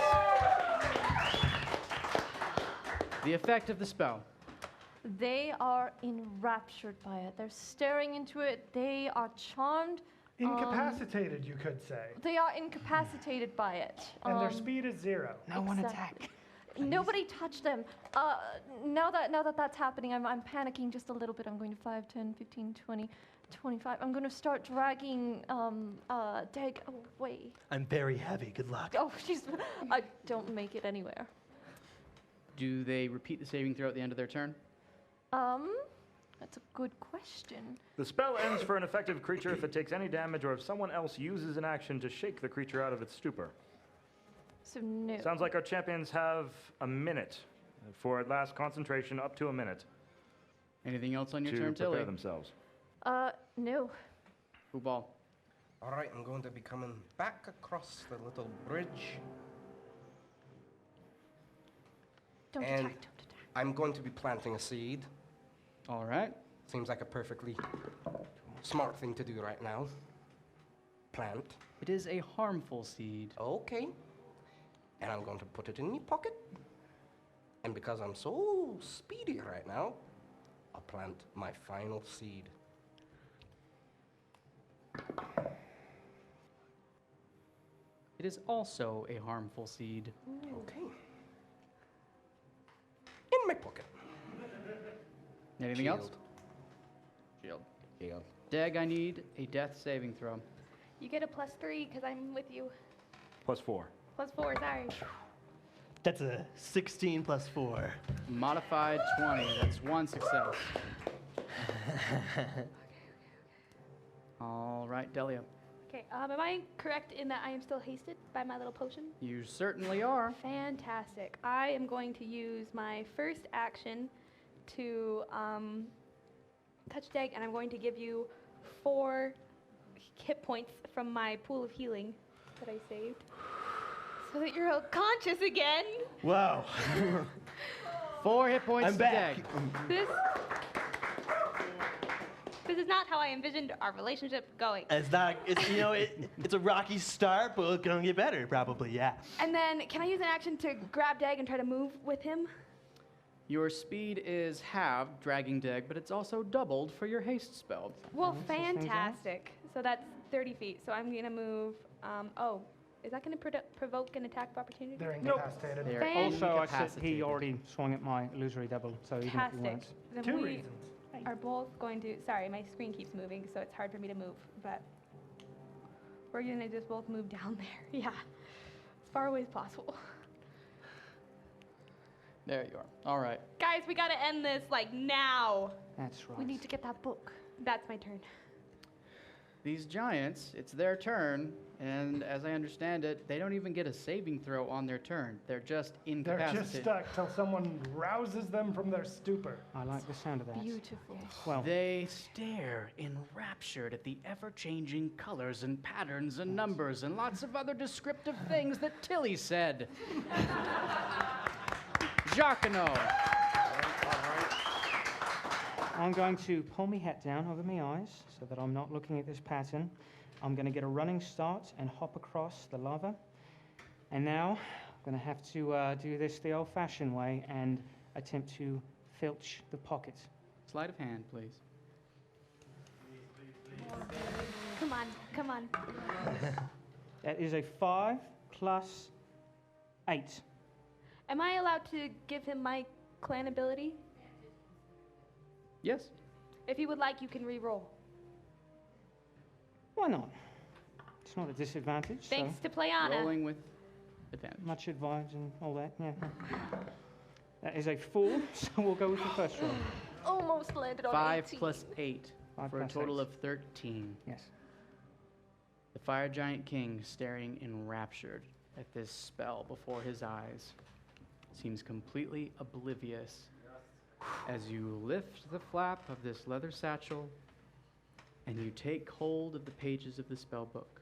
C: The effect of the spell.
H: They are enraptured by it. They're staring into it. They are charmed.
D: Incapacitated, you could say.
H: They are incapacitated by it.
D: And their speed is 0.
B: No one
H: Exactly.
B: attack.
H: Nobody touch them. Now that that's happening, I'm panicking just a little bit. I'm going to 5, 10, 15, 20, 25. I'm going to start dragging Dag away.
F: I'm very heavy. Good luck.
H: Oh, I don't make it anywhere.
C: Do they repeat the saving throw at the end of their turn?
H: That's a good question.
A: The spell ends for an effective creature if it takes any damage or if someone else uses an action to shake the creature out of its stupor.
H: So no.
A: Sounds like our champions have a minute for at last concentration, up to a minute,
C: Anything else on your
A: to
C: turn,
A: prepare
C: Tilly?
A: themselves.
H: No.
C: Football.
G: All right, I'm going to be coming back across the little bridge.
H: Don't
G: And-
H: attack. Don't attack.
G: I'm going to be planting a seed.
C: All right.
G: Seems like a perfectly smart thing to do right now. Plant.
C: It is a harmful seed.
G: Okay. And I'm going to put it in my pocket. And because I'm so speedy right now, I'll plant my final seed.
C: It is also a harmful seed.
G: Okay. In my pocket.
C: Anything else?
G: Shield. Shield.
C: Dag, I need a death saving throw.
E: You get a +3 because I'm with you.
A: +4.
E: +4, sorry.
F: That's a 16 plus 4.
C: Modified 20. That's one success. All right, Delia.
E: Okay, am I correct in that I am still hasted by my little potion?
C: You certainly are.
E: Fantastic. I am going to use my first action to touch Dag, and I'm going to give you 4 hit points from my pool of healing that I saved, so that you're conscious again.
F: Wow.
C: 4 hit points
F: I'm
C: to
F: back.
C: Dag.
E: This is not how I envisioned our relationship going.
F: It's not. It's it's a rocky start, but it's gonna get better probably. Yeah.
E: And then, can I use an action to grab Dag and try to move with him?
C: Your speed is halved, dragging Dag, but it's also doubled for your haste spell.
E: Well,
B: Let's just think that.
E: fantastic. So that's 30 feet. So I'm going to move. Is that going to provoke an attack of opportunity?
D: They're incapacitated.
C: They're
E: Fan-
B: Also, I said he
C: incapacitated.
B: already swung at my illusory double, so even if he
E: Fantastic.
B: wants.
E: Then
D: 2
E: we-
D: reasons.
E: are both going to. Sorry, my screen keeps moving, so it's hard for me to move. But we're gonna just both move down there. Yeah, as far away as possible.
C: There you are. All right.
E: Guys, we gotta end this like now.
B: That's right.
H: We need to get that book.
E: That's my turn.
C: These giants, it's their turn, and as I understand it, they don't even get a saving throw on their turn. They're just
D: They're
C: incapacitated.
D: just stuck till someone rouses them from their stupor.
B: I like the sound of that.
H: Beautiful.
B: Well,
C: They stare enraptured at the ever-changing colors and patterns and numbers and lots of other descriptive things that Tilly said. Jacquino.
B: I'm going to pull my hat down over my eyes so that I'm not looking at this pattern. I'm going to get a running start and hop across the lava. And now I'm going to have to do this the old-fashioned way and attempt to filch the pocket.
C: Sleight of hand, please.
E: Come on, come on.
B: That is a 5 plus 8.
E: Am I allowed to give him my clan ability?
C: Yes.
E: If you would like, you can re-roll.
B: Why not? It's not a disadvantage.
E: Thanks
B: So
E: to Playana.
C: Rolling with advantage.
B: much advice and all that. Yeah. That is a 4, so we'll go with the first roll.
H: Almost landed on
C: 5
H: 18.
C: plus 8
B: 5
C: for a
B: plus
C: total
B: 8.
C: of 13.
B: Yes.
C: The Fire Giant King, staring enraptured at this spell before his eyes, seems completely oblivious as you lift the flap of this leather satchel and you take hold of the pages of the spell book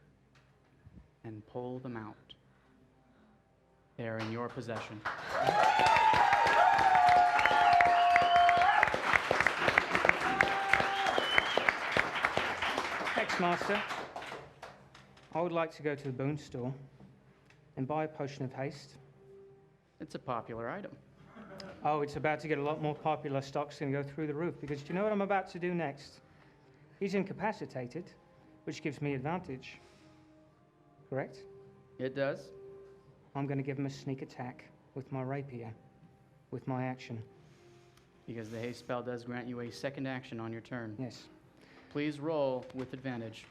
C: and pull them out. They are in your possession.
B: Ex-Master, I would like to go to the boon store and buy a potion of haste.
C: It's a popular item.
B: Oh, it's about to get a lot more popular. Stock's going to go through the roof because do you know what I'm about to do next? He's incapacitated, which gives me advantage. Correct?
C: It does.
B: I'm going to give him a sneak attack with my rapier, with my action.
C: Because the haste spell does grant you a second action on your turn.
B: Yes.
C: Please roll with advantage.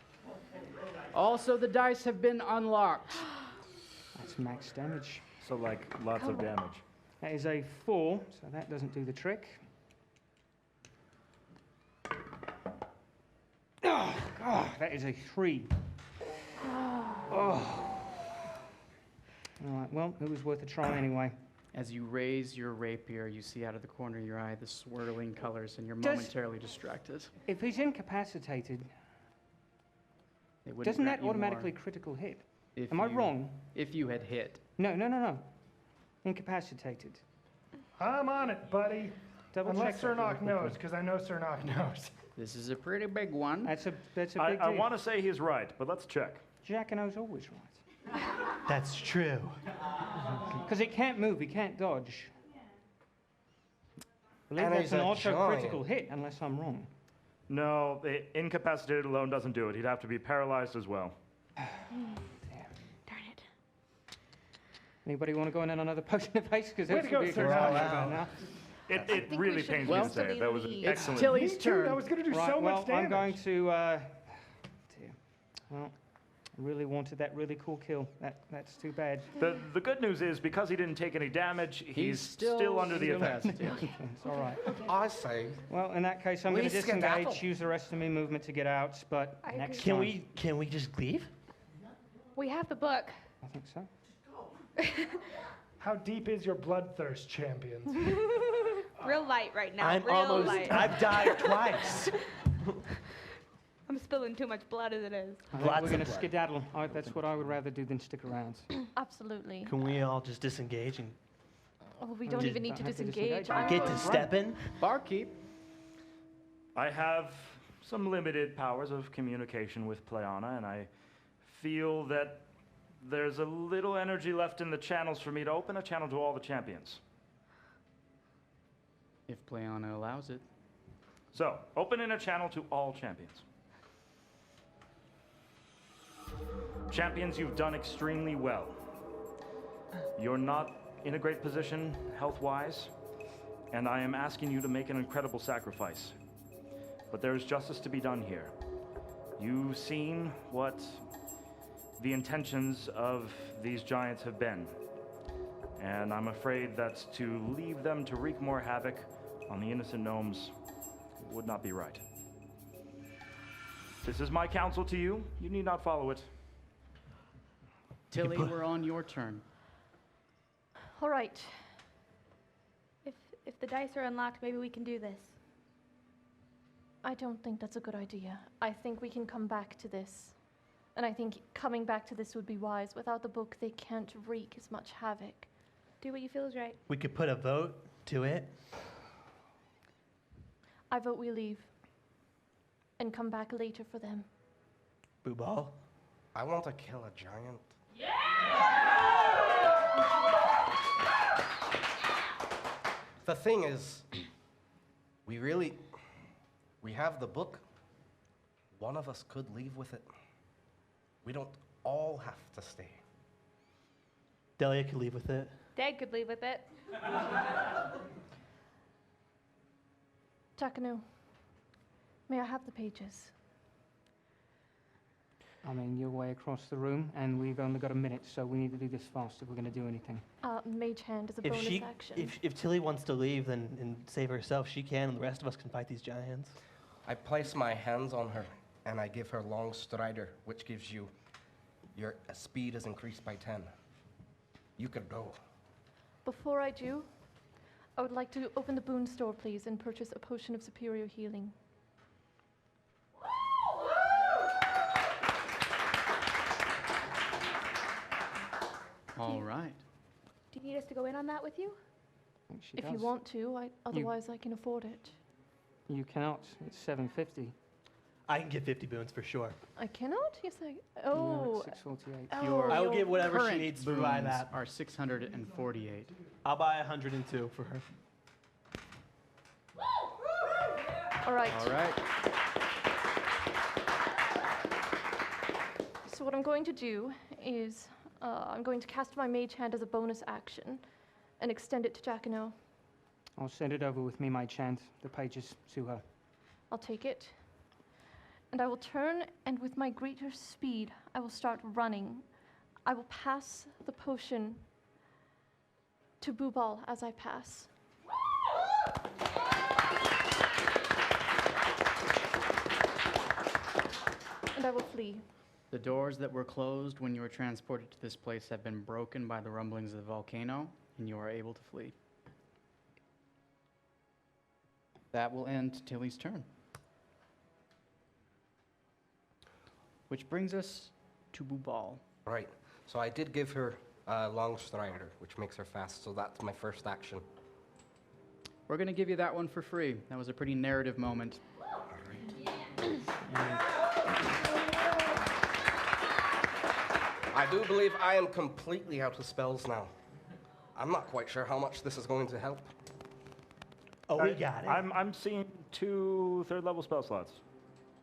C: Also, the dice have been unlocked.
B: That's max damage.
A: So, like, lots of damage.
B: That is a 4, so that doesn't do the trick. Oh, God, that is a 3. Oh. All right, well, it was worth a try anyway.
C: As you raise your rapier, you see out of the corner of your eye the swirling colors, and you're
B: Does-
C: momentarily distracted.
B: If he's incapacitated,
C: It wouldn't
B: doesn't
C: grant
B: that
C: you
B: automatically
C: more
B: critical hit?
C: if
B: Am I
C: you-
B: wrong?
C: If you had hit.
B: No. Incapacitated.
D: I'm on it, buddy.
B: Double
D: Unless
B: check that really
D: Cernok
B: quickly.
D: knows, because I know Cernok knows.
C: This is a pretty big one.
B: That's a big
A: I
B: deal.
A: want to say he's right, but let's check.
B: Jacquino's always right.
F: That's true.
B: Because it can't move, it can't dodge. I believe
G: And
B: that's
G: he's
B: an
G: a
B: auto-critical
G: giant.
B: hit, unless I'm wrong.
A: No, incapacitated alone doesn't do it. He'd have to be paralyzed as well.
E: Darn it.
B: Anybody want to go in on another potion of haste? Because
D: Way
B: this
D: to go,
B: will be a
D: sir.
B: concern
D: Wow.
B: about now.
A: It
H: think we
A: really
H: should
A: pains me
C: Well,
A: to say it. That was an
H: It's
C: It's
A: excellent.
C: Tilly's
D: Me too,
C: turn.
D: that was going to do
B: Right,
D: so
B: well,
D: much damage.
B: I'm going to... dear. Well, I really wanted that really cool kill. That's too bad.
A: The good news is, because he didn't take any damage, he's still under the effect.
C: incapacitated.
B: It's all right.
G: I say,
B: Well, in that case, I'm
G: We
B: going to
G: skedaddle.
B: disengage, use the rest of my movement to get out, but
E: I
B: next
E: agree.
B: time...
F: Can we just leave?
E: We have the book.
B: I think so.
D: How deep is your bloodthirst, champions?
E: Real light right now.
F: I'm
E: real
F: almost.
E: light.
F: I've died twice.
E: I'm spilling too much blood as it is.
B: I think
F: Lots
B: we're
F: of
B: going to
F: blood.
B: skedaddle. That's what I would rather do than stick around.
H: Absolutely.
F: Can we all just disengage and
H: Oh, we don't
B: Just
H: even need to
B: don't have to
H: disengage.
B: disengage.
H: I'm
F: get
H: going-
F: to stepping?
C: Barkeep.
A: I have some limited powers of communication with Playana, and I feel that there's a little energy left in the channels for me to open a channel to all the champions.
C: If Playana allows it.
A: So, opening a channel to all champions. Champions, you've done extremely well. You're not in a great position health-wise, and I am asking you to make an incredible sacrifice. but there is justice to be done here. You've seen what the intentions of these giants have been, and I'm afraid that to leave them to wreak more havoc on the innocent gnomes would not be right. This is my counsel to you. You need not follow it.
C: Tilly, we're on your turn.
H: All right.
E: If the dice are unlocked, maybe we can do this.
H: I don't think that's a good idea. I think we can come back to this. And I think coming back to this would be wise. Without the book, they can't wreak as much havoc.
E: Do what you feel is right.
F: We could put a vote to it.
H: I vote we leave. And come back later for them.
F: Boo ball.
G: I want to kill a giant. The thing is, we have the book. One of us could leave with it. We don't all have to stay.
F: Delia could leave with it.
E: Dad could leave with it.
H: Takano, may I have the pages?
B: I mean, you're way across the room, and we've only got a minute, so we need to do this fast if we're going to do anything.
H: Mage hand is a bonus action.
F: If Tilly wants to leave and save herself, she can, and the rest of us can fight these giants.
G: I place my hands on her, and I give her long strider, which gives you your speed is increased by 10. You can go.
H: Before I do, I would like to open the boon store, please, and purchase a potion of superior healing.
C: All right.
E: Do you need us to go in on that with you?
B: I think she
H: If
B: does.
H: you want to, otherwise I can afford it.
B: You cannot. It's 750.
F: I can get 50 boons for sure.
H: I cannot? Yes, I...
B: No,
H: Oh.
B: it's 648.
H: Oh,
C: Your
F: I will give whatever she
C: current
F: needs to buy
C: boons
F: that.
C: are 648.
F: I'll buy 102 for her.
H: All right.
C: All right.
H: So what I'm going to do is I'm going to cast my mage hand as a bonus action and extend it to Jacano.
B: I'll send it over with me, my chant, the pages to her.
H: I'll take it. And I will turn, and with my greater speed, I will start running. I will pass the potion to Booball as I pass. And I will flee.
C: The doors that were closed when you were transported to this place have been broken by the rumblings of the volcano, and you are able to flee. That will end Tilly's turn. Which brings us to Booball.
G: Right. So I did give her long strider, which makes her fast. So that's my first action.
C: We're going to give you that one for free. That was a pretty narrative moment.
G: I do believe I am completely out of spells now. I'm not quite sure how much this is going to help.
F: Oh, we got it.
A: I'm seeing 2 third-level spell slots.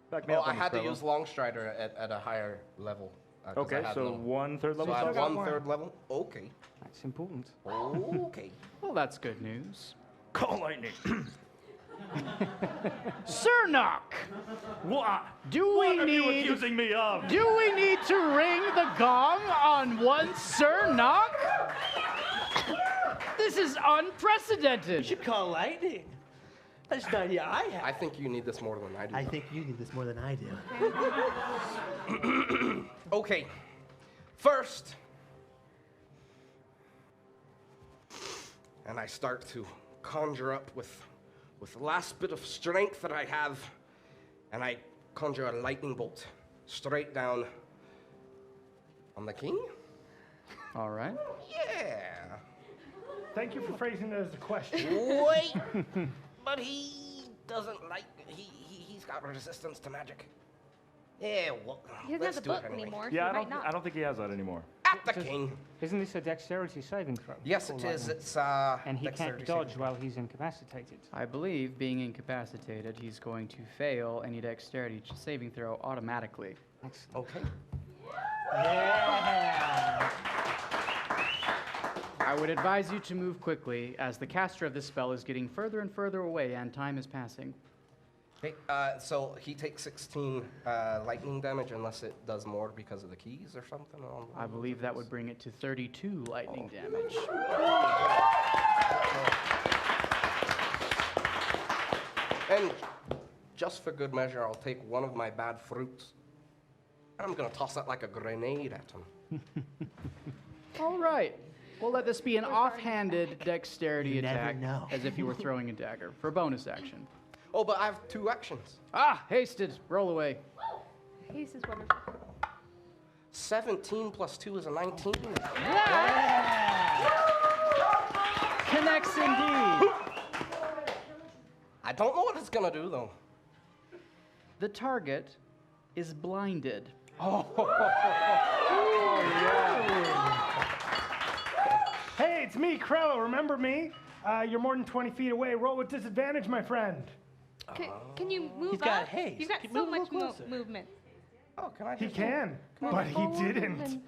A: Back me
G: Oh,
A: up
G: I
A: on
G: had
A: this,
G: to
A: Trello.
G: use long strider at a higher level. 'Cause
A: Okay,
G: I had
A: so
G: no-
A: 1 third-level
G: So I
A: spell
G: have
A: slot?
G: one third level? Okay.
B: That's important.
G: Okay.
C: Well, that's good news.
A: Call lightning.
C: Cernok!
A: What?
C: Do
A: What
C: we
A: are you
C: need...
A: accusing me of?
C: Do we need to ring the gong on one Cernok? This is
F: You
C: unprecedented.
F: should call lightning. That's an idea I have.
G: I think you need this more than I do.
F: I think you need this more than I do.
G: Okay. First, and I start to conjure up with the last bit of strength that I have, and I conjure a lightning bolt straight down on the king.
C: All right.
G: Yeah.
D: Thank you for phrasing it as a question.
G: Wait, but he doesn't like. He's got resistance to magic. Yeah, well,
E: He doesn't
G: let's
E: have the
G: do
E: book
G: it anyway.
E: anymore.
A: Yeah,
E: so
A: I
E: he might
A: don't.
E: not.
A: I don't think he has that anymore.
G: At the king.
B: Isn't this a dexterity saving throw?
G: Yes,
B: for
G: it is.
B: lightning?
G: It's
B: And he
G: dexterity
B: can't dodge
G: saving.
B: while he's incapacitated.
C: I believe, being incapacitated, he's going to fail any dexterity saving throw automatically.
B: Excellent.
G: Okay.
F: Yeah.
C: I would advise you to move quickly, as the caster of this spell is getting further and further away and time is passing.
G: Okay, so he takes 16 lightning damage unless it does more because of the keys or something.
C: I believe that would bring it to 32 lightning damage.
G: And just for good measure, I'll take one of my bad fruits. And I'm gonna toss it like a grenade at him.
C: All right. We'll let this be an offhanded dexterity
F: You never
C: attack,
F: know.
C: as if you were throwing a dagger, for bonus action.
G: Oh, but I have 2 actions.
C: Ah, hasted. Roll away.
E: Haste is wonderful.
G: 17 plus 2 is a 19.
C: Connects indeed.
G: I don't know what it's gonna do though.
C: The target is blinded.
D: Hey, it's me, Krello. Remember me? You're more than 20 feet away. Roll with disadvantage, my friend.
E: Can you move
F: He's got
E: up?
F: haste.
E: You've got
F: Move
E: so
F: a little
E: much
F: closer.
E: movement.
G: Oh, can I
D: He
G: just...
D: can, but he didn't.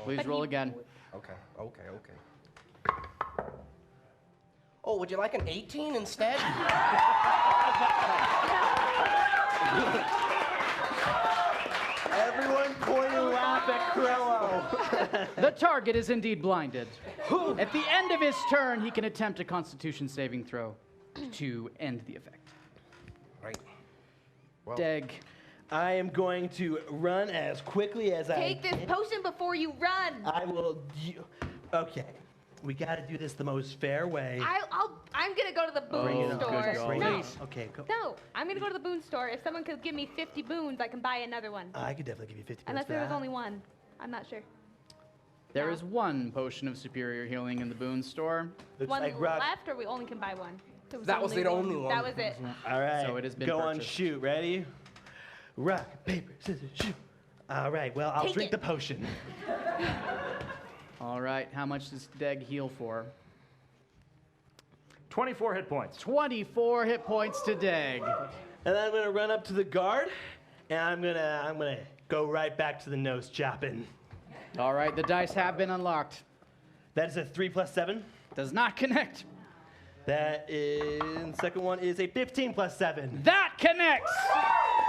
C: Please
E: But
C: roll
E: he-
C: again.
G: Okay. Oh, would you like an 18 instead?
F: Everyone point and laugh at Krello.
C: The target is indeed blinded. At the end of his turn, he can attempt a Constitution saving throw to end the effect.
G: Right. Well,
C: Deg,
F: I am going to run as quickly as
E: Take this potion before you run.
F: I will. Okay. We got to do this the most fair way.
E: I'm gonna go to the
C: Bring
E: boon
C: it up.
E: store.
C: Good God.
E: No,
F: Okay, go.
E: no, I'm gonna go to the boon store. If someone could give me 50 boons, I can buy another one.
F: I could definitely give you 50
E: Unless
F: points for
E: there was
F: that.
E: only one. I'm not sure.
C: there
E: No.
C: is one potion of superior healing in the boon store.
F: Looks
E: One
F: like Rock.
E: left, or we only can buy one? There
G: That was the only one.
E: That was it.
F: All right.
C: So it has been
F: Go on,
C: purchased.
F: shoot. Ready? Rock, paper, scissors, shoot. All right. Well, I'll
E: Take
F: drink
E: it.
F: the potion.
C: All right, how much does Deg heal for?
A: 24 hit points.
C: 24 hit points to Deg.
F: And then I'm gonna run up to the guard, and I'm gonna go right back to the nose chopping.
C: All right, the dice have been unlocked.
F: That is a 3 plus 7.
C: Does not connect.
F: That is, second one is a 15 plus 7.
C: That connects!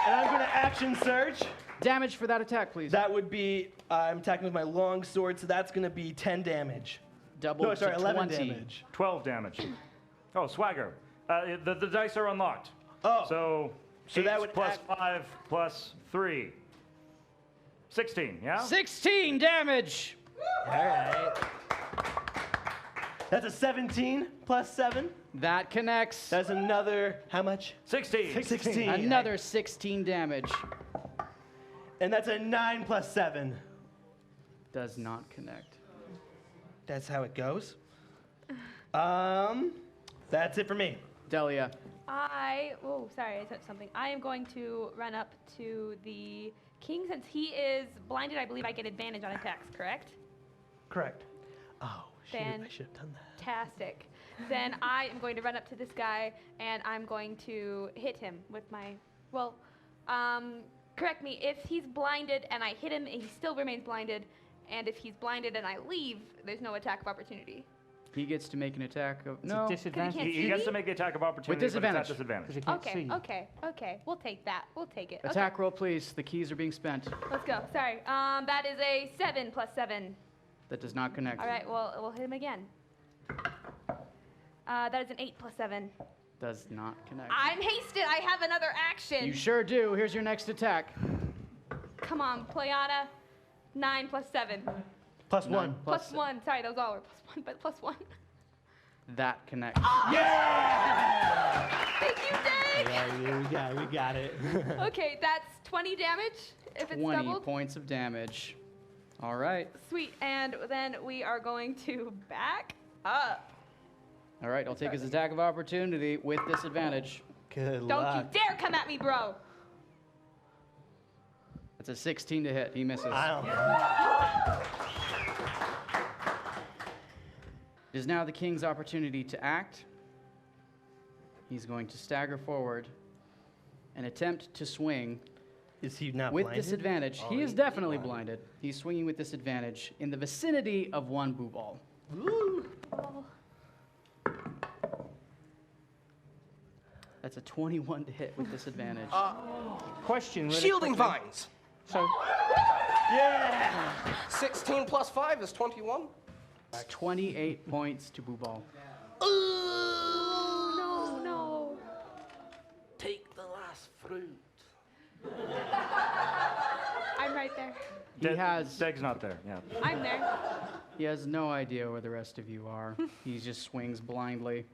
F: And I'm gonna action surge.
C: Damage for that attack, please.
F: That would be, I'm attacking with my long sword, so that's gonna be 10 damage.
C: Double
F: No, sorry,
C: to
F: 11
C: 20.
F: damage.
A: 12 damage. Oh, swagger. The dice are unlocked.
F: Oh.
A: So
F: So
A: 8
F: that would
A: plus
F: act-
A: 5 plus 3. 16, yeah?
C: 16 damage!
F: All right. That's a 17 plus 7.
C: That connects.
F: That's another, how much?
A: 16.
F: 16.
C: Another 16 damage.
F: And that's a 9 plus 7.
C: Does not connect.
F: That's how it goes. That's it for me.
C: Delia.
E: Oh, sorry, I touched something. I am going to run up to the king. Since he is blinded, I believe I get advantage on attacks, correct?
D: Correct.
F: Oh, shoot,
E: Then-
F: I should have done that.
E: Fantastic. Then I am going to run up to this guy, and I'm going to hit him with my, correct me, if he's blinded and I hit him and he still remains blinded, and if he's blinded and I leave, there's no attack of opportunity.
C: He gets to make an attack of.
B: It's
C: No.
B: a disadvantage.
E: can't
A: He
E: see
A: gets
E: me?
A: to make the attack of opportunity, but
C: disadvantage.
A: it's at disadvantage.
B: Because he can't
E: Okay,
B: see you.
E: okay. We'll take that. We'll take it.
C: Attack roll, please. The keys are being spent.
E: Okay, let's go. Sorry. That is a 7 plus 7.
C: That does not connect.
E: All right, well, we'll hit him again. That is an 8 plus 7.
C: Does not connect.
E: I'm hasted. I have another action.
C: You sure do. Here's your next attack.
E: Come on, Playana. 9 plus 7.
F: Plus 1.
C: Nine
E: Plus 1. Sorry, those all were plus 1, but plus 1.
C: That connects.
E: Thank you, Dave.
F: Yeah, we got it.
E: Okay, that's 20 damage if it's
C: 20
E: doubled.
C: points of damage. All right.
E: Sweet, and then we are going to back up.
C: All right, I'll take his attack of opportunity with disadvantage.
F: Good
E: Don't
F: luck.
E: you dare come at me, bro.
C: That's a 16 to hit. He misses.
F: I don't know.
C: It is now the king's opportunity to act. He's going to stagger forward and attempt to swing
F: Is he not
C: with
F: blinded?
C: disadvantage. He is definitely blinded. He's swinging with disadvantage in the vicinity of one boo ball.
F: Ooh.
C: That's a 21 to hit with disadvantage.
B: Question. Really
G: Shielding
B: quickly.
G: vines.
B: So,
G: 16 plus 5 is 21.
C: 28 points to Booball.
E: No, no.
G: Take the last fruit.
E: I'm right there.
A: Deg's not there. Yeah.
E: I'm there.
C: He has no idea where the rest of you are. He just swings blindly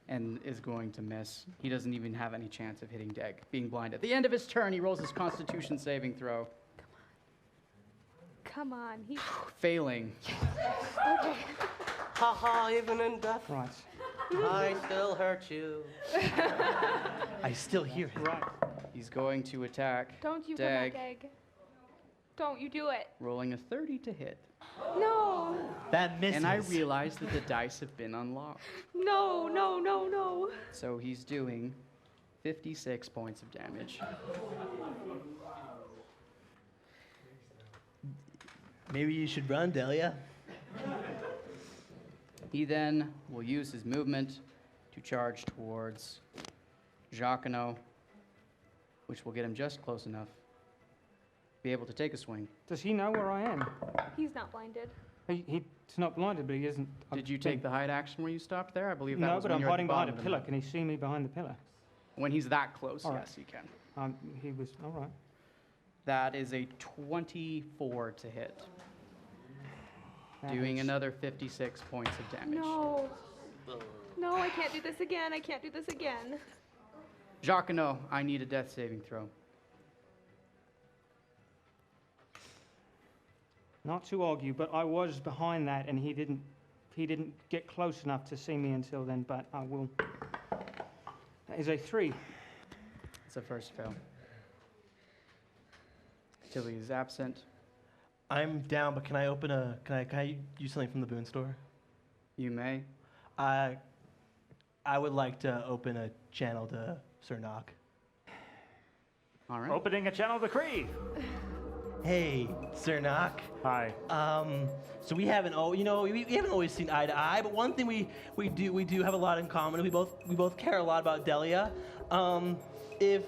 C: and is going to miss. He doesn't even have any chance of hitting Deg, being blind. At the end of his turn, he rolls his Constitution saving throw,
E: Come on. He's
C: failing.
E: okay.
G: Haha, even in death,
B: right.
G: I still hurt you.
F: I still hear him.
B: Right.
C: He's going to attack
E: Don't you
C: Deg,
E: come back, egg. Don't you do it.
C: rolling a 30 to hit.
E: No.
F: That misses.
C: And I realize that the dice have been unlocked.
E: No, no, no, no.
C: So he's doing 56 points of damage.
F: Maybe you should run, Delia.
C: He then will use his movement to charge towards Jacquino, which will get him just close enough to be able to take a swing.
B: Does he know where I am?
E: He's not blinded.
B: He's not blinded, but he isn't.
C: Did you take the hide action where you stopped there? I believe that
B: No,
C: was
B: but
C: when
B: I'm
C: you're at the
B: hiding behind a
C: bottom of the
B: pillar.
C: map.
B: Can he see me behind the pillar?
C: When he's that close,
B: All right.
C: yes, he can.
B: He was all right.
C: That is a 24 to hit,
B: That
C: doing
B: hits.
C: another 56 points of damage.
E: No. No, I can't do this again. I can't do this again.
C: Jacquino, I need a death saving throw.
B: Not to argue, but I was behind that, and he didn't get close enough to see me until then. But I will. That is a 3.
C: It's a first fail. Tilly is absent.
F: I'm down, but can I open a? Can I use something from the boon store?
C: You may.
F: I would like to open a channel to Cernok.
C: All right.
A: Opening a channel to Cree.
F: Hey, Cernok.
A: Hi.
F: So we haven't, we haven't always seen eye to eye, but one thing we do have a lot in common. We both care a lot about Delia. If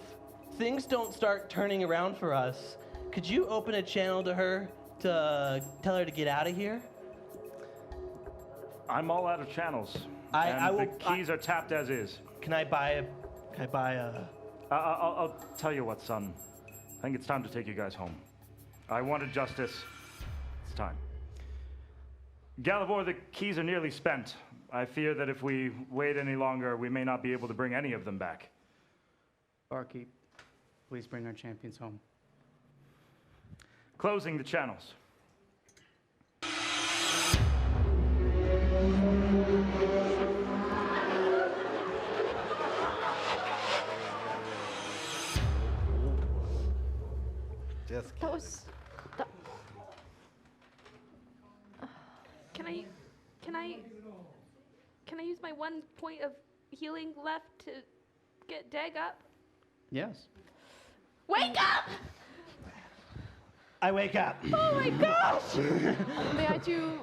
F: things don't start turning around for us, could you open a channel to her to tell her to get out of here?
A: I'm all out of channels.
F: I
A: and
F: will-
A: the keys are tapped as is.
F: Can I buy a?
A: I'll tell you what, son. I think it's time to take you guys home. I wanted justice. It's time. Galivor, the keys are nearly spent. I fear that if we wait any longer, we may not be able to bring any of them back.
C: Barkeep, please bring our champions home.
A: Closing the channels.
J: Just
H: That was. That,
E: Can I use my 1 point of healing left to get Deg up?
C: Yes.
E: Wake up!
F: I wake up.
E: Oh my gosh!
H: may I do?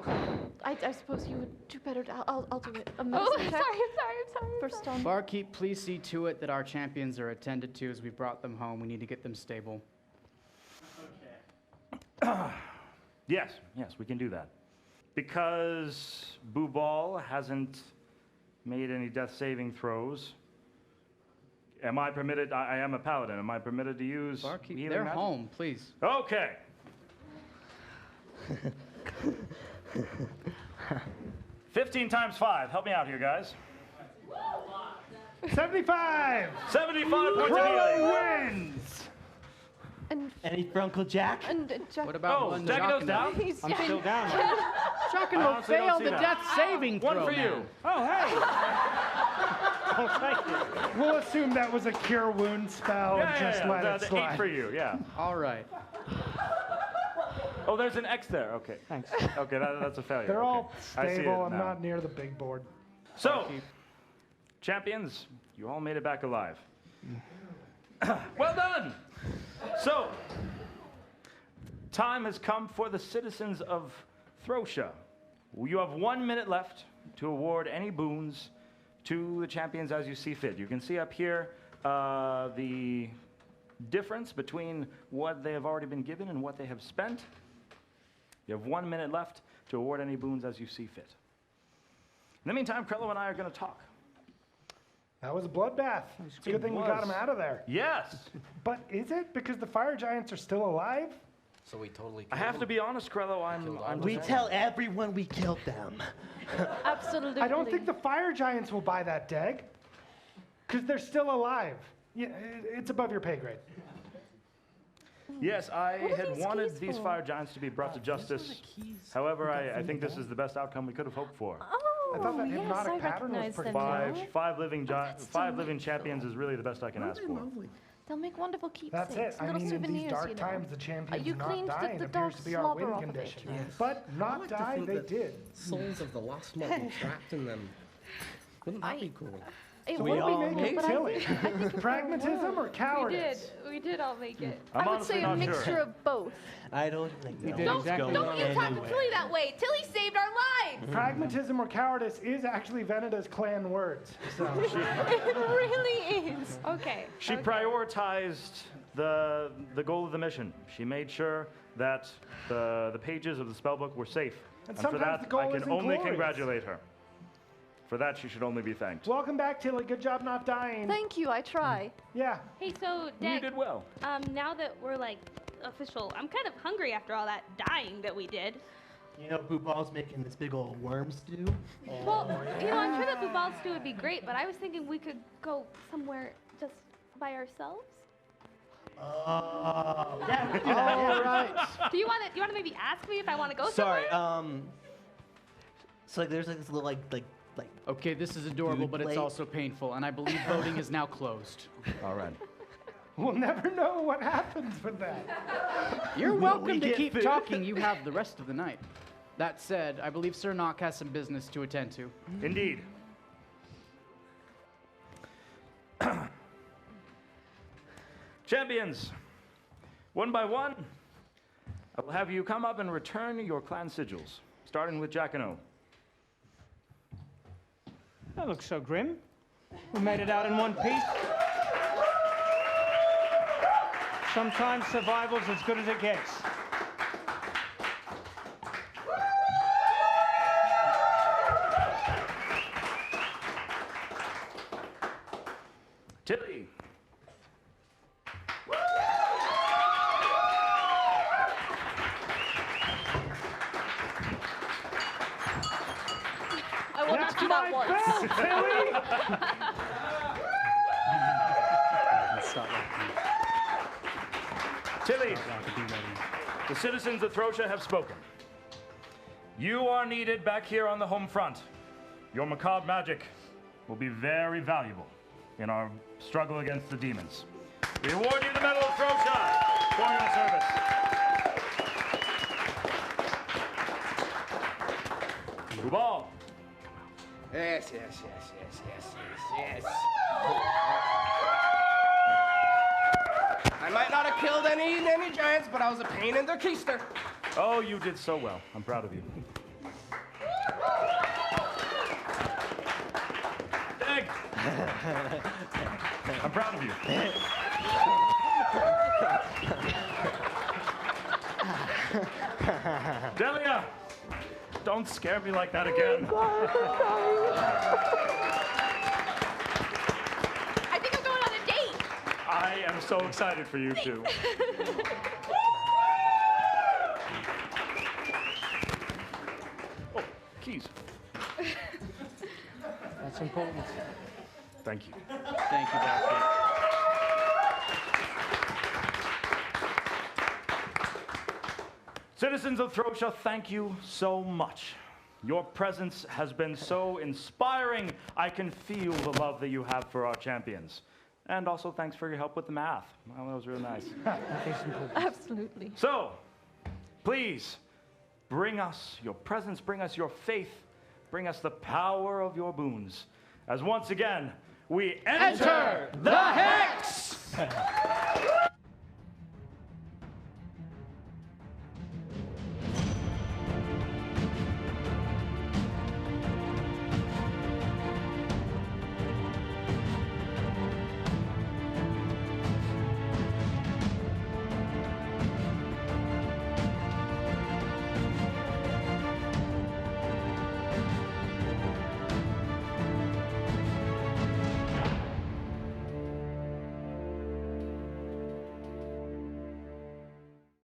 H: I suppose you would do better. I'll do it. A
E: Oh,
H: medicine
E: I'm
H: check.
E: sorry, I'm sorry, I'm sorry.
H: First on.
C: Barkeep, please see to it that our champions are attended to as we brought them home. We need to get them stable.
A: Yes, we can do that. Because Booball hasn't made any death saving throws, am I permitted? I am a paladin. Am I permitted to use
C: Barkeep,
A: healing
C: they're
A: magic?
C: home, please.
A: Okay. 15 times 5. Help me out here, guys.
D: 75!
A: 75 points of
D: Crow
A: healing.
D: wins!
H: And
F: Any for Uncle Jack?
H: Jack.
C: What about
A: Oh,
C: one
A: Jacquino's
C: Jacquino?
A: down?
H: He's
B: I'm still down.
C: Jacquino
A: honestly don't
C: failed
A: see
C: the
A: that.
C: death saving throw.
A: One for
C: man.
A: you.
B: Oh, hey! I'll take it.
D: We'll assume that was a cure wound spell and just let it
A: the 8
D: slide.
A: for you, yeah.
C: All right.
A: Oh, there's an X there. Okay.
B: Thanks.
A: Okay, that's a failure.
D: They're
A: okay.
D: all
A: I see it
D: stable. I'm
A: now.
D: not near the big board.
A: So,
C: Barkeep.
A: champions, you all made it back alive. Well done! So, time has come for the citizens of Throsha. You have 1 minute left to award any boons to the champions as you see fit. You can see up here the difference between what they have already been given and what they have spent. You have 1 minute left to award any boons as you see fit. In the meantime, Krello and I are going to talk.
D: That was a bloodbath. It's a good thing we got him out of there.
A: Yes.
D: But is it? Because the fire giants are still alive?
G: So we totally
A: I have to be honest, Krello. I'm
F: We tell everyone we killed them.
H: Absolutely.
D: I don't think the fire giants will buy that, Dag. Because they're still alive. Yeah, it's above your pay grade.
A: Yes, I
H: What are
A: had
H: these
A: wanted
H: keys
A: these
H: for?
A: fire giants to be brought to justice. However, I think this is the best outcome we could have hoped for.
H: Oh,
D: I thought that
H: yes,
D: hypnotic
H: I
D: pattern was
H: recognize
D: pretty
H: them
A: Five,
H: now.
A: five living,
H: that's
A: five living champions is really the best I can ask for.
H: They'll make wonderful keepsakes.
D: That's it. I
H: Little
D: mean, in
H: souvenirs,
D: these dark
H: you know.
D: times, the champions
H: You
D: not
H: cleaned
D: dying
H: the
D: appears
H: dog's
D: to be our
H: slobber
D: win
H: off of it,
D: condition.
H: you know.
D: But not
J: like to
D: die,
J: think
D: they
J: that
D: did.
J: Souls of the lost model trapped in them. Wouldn't that be cool?
H: It
D: So
H: would
D: what
H: be
D: do we
H: cool,
D: make it,
H: but
D: Tilly?
H: I think it
D: Pragmatism or
E: We
D: cowardice?
E: did. We did all make it.
A: I'm
H: I would
A: honestly
H: say a
A: not
H: mixture
A: sure.
H: of both.
F: I don't think
B: You
F: so.
B: did exactly.
K: Don't you talk to Tilly that way. Tilly saved our lives.
D: Pragmatism or cowardice is actually Veneda's clan words. So
H: It really is.
E: Okay.
A: She
E: okay.
A: prioritized the goal of the mission. She made sure that the pages of the spellbook were safe.
D: And
A: for
D: sometimes
A: that,
D: the goal
A: I can
D: isn't
A: only
D: glorious.
A: congratulate her. For that, she should only be thanked.
D: welcome back, Tilly. Good job not dying.
H: Thank you, I try.
D: Yeah.
E: Hey, so
A: You
E: Dag,
A: did well.
E: now that we're like official, I'm kind of hungry after all that dying that we did.
F: You know, Boopal's making this big old worm stew.
E: Well, I'm sure that Bubal stew would be great, but I was thinking we could go somewhere just by ourselves.
F: Oh, yeah, we can do that.
D: All right.
E: Do you want to maybe ask me if I want to go
F: Sorry.
E: somewhere?
F: So like, there's like this little like.
C: Okay, this is adorable,
F: Food
C: but it's
F: plate.
C: also painful, and I believe voting is now closed.
A: All right.
D: We'll never know what happens with that.
C: You're
F: we
C: welcome to
F: get
C: keep
F: food?
C: talking. You have the rest of the night. That said, I believe Sir Nock has some business to attend to.
A: Indeed. Champions, one by one, I will have you come up and return your clan sigils, starting with Jackano.
B: That looks so grim. We made it out in one piece. Sometimes survival's as good as it gets.
A: Tilly.
H: I will not do that once.
A: Tilly, the citizens of Throcia have spoken. You are needed back here on the home front. Your macabre magic will be very valuable in our struggle against the demons. We award you the Medal of Throcia for your service. Bubal.
G: Yes. I might not have killed any giants, but I was a pain in their keister.
A: Oh, you did so well. I'm proud of you. Dag. I'm proud of you. Delia, don't scare me like that again.
K: I think I'm going on a date.
A: I am so excited for you two. Oh, keys.
B: That's important.
A: Thank you.
C: Thank you, Basket.
A: Citizens of Throcia, thank you so much. Your presence has been so inspiring. I can feel the love that you have for our champions. And also thanks for your help with the math. Well, that was really nice.
H: Absolutely.
A: So, please, bring us your presence, bring us your faith, bring us the power of your boons. As once again, we enter the Hex!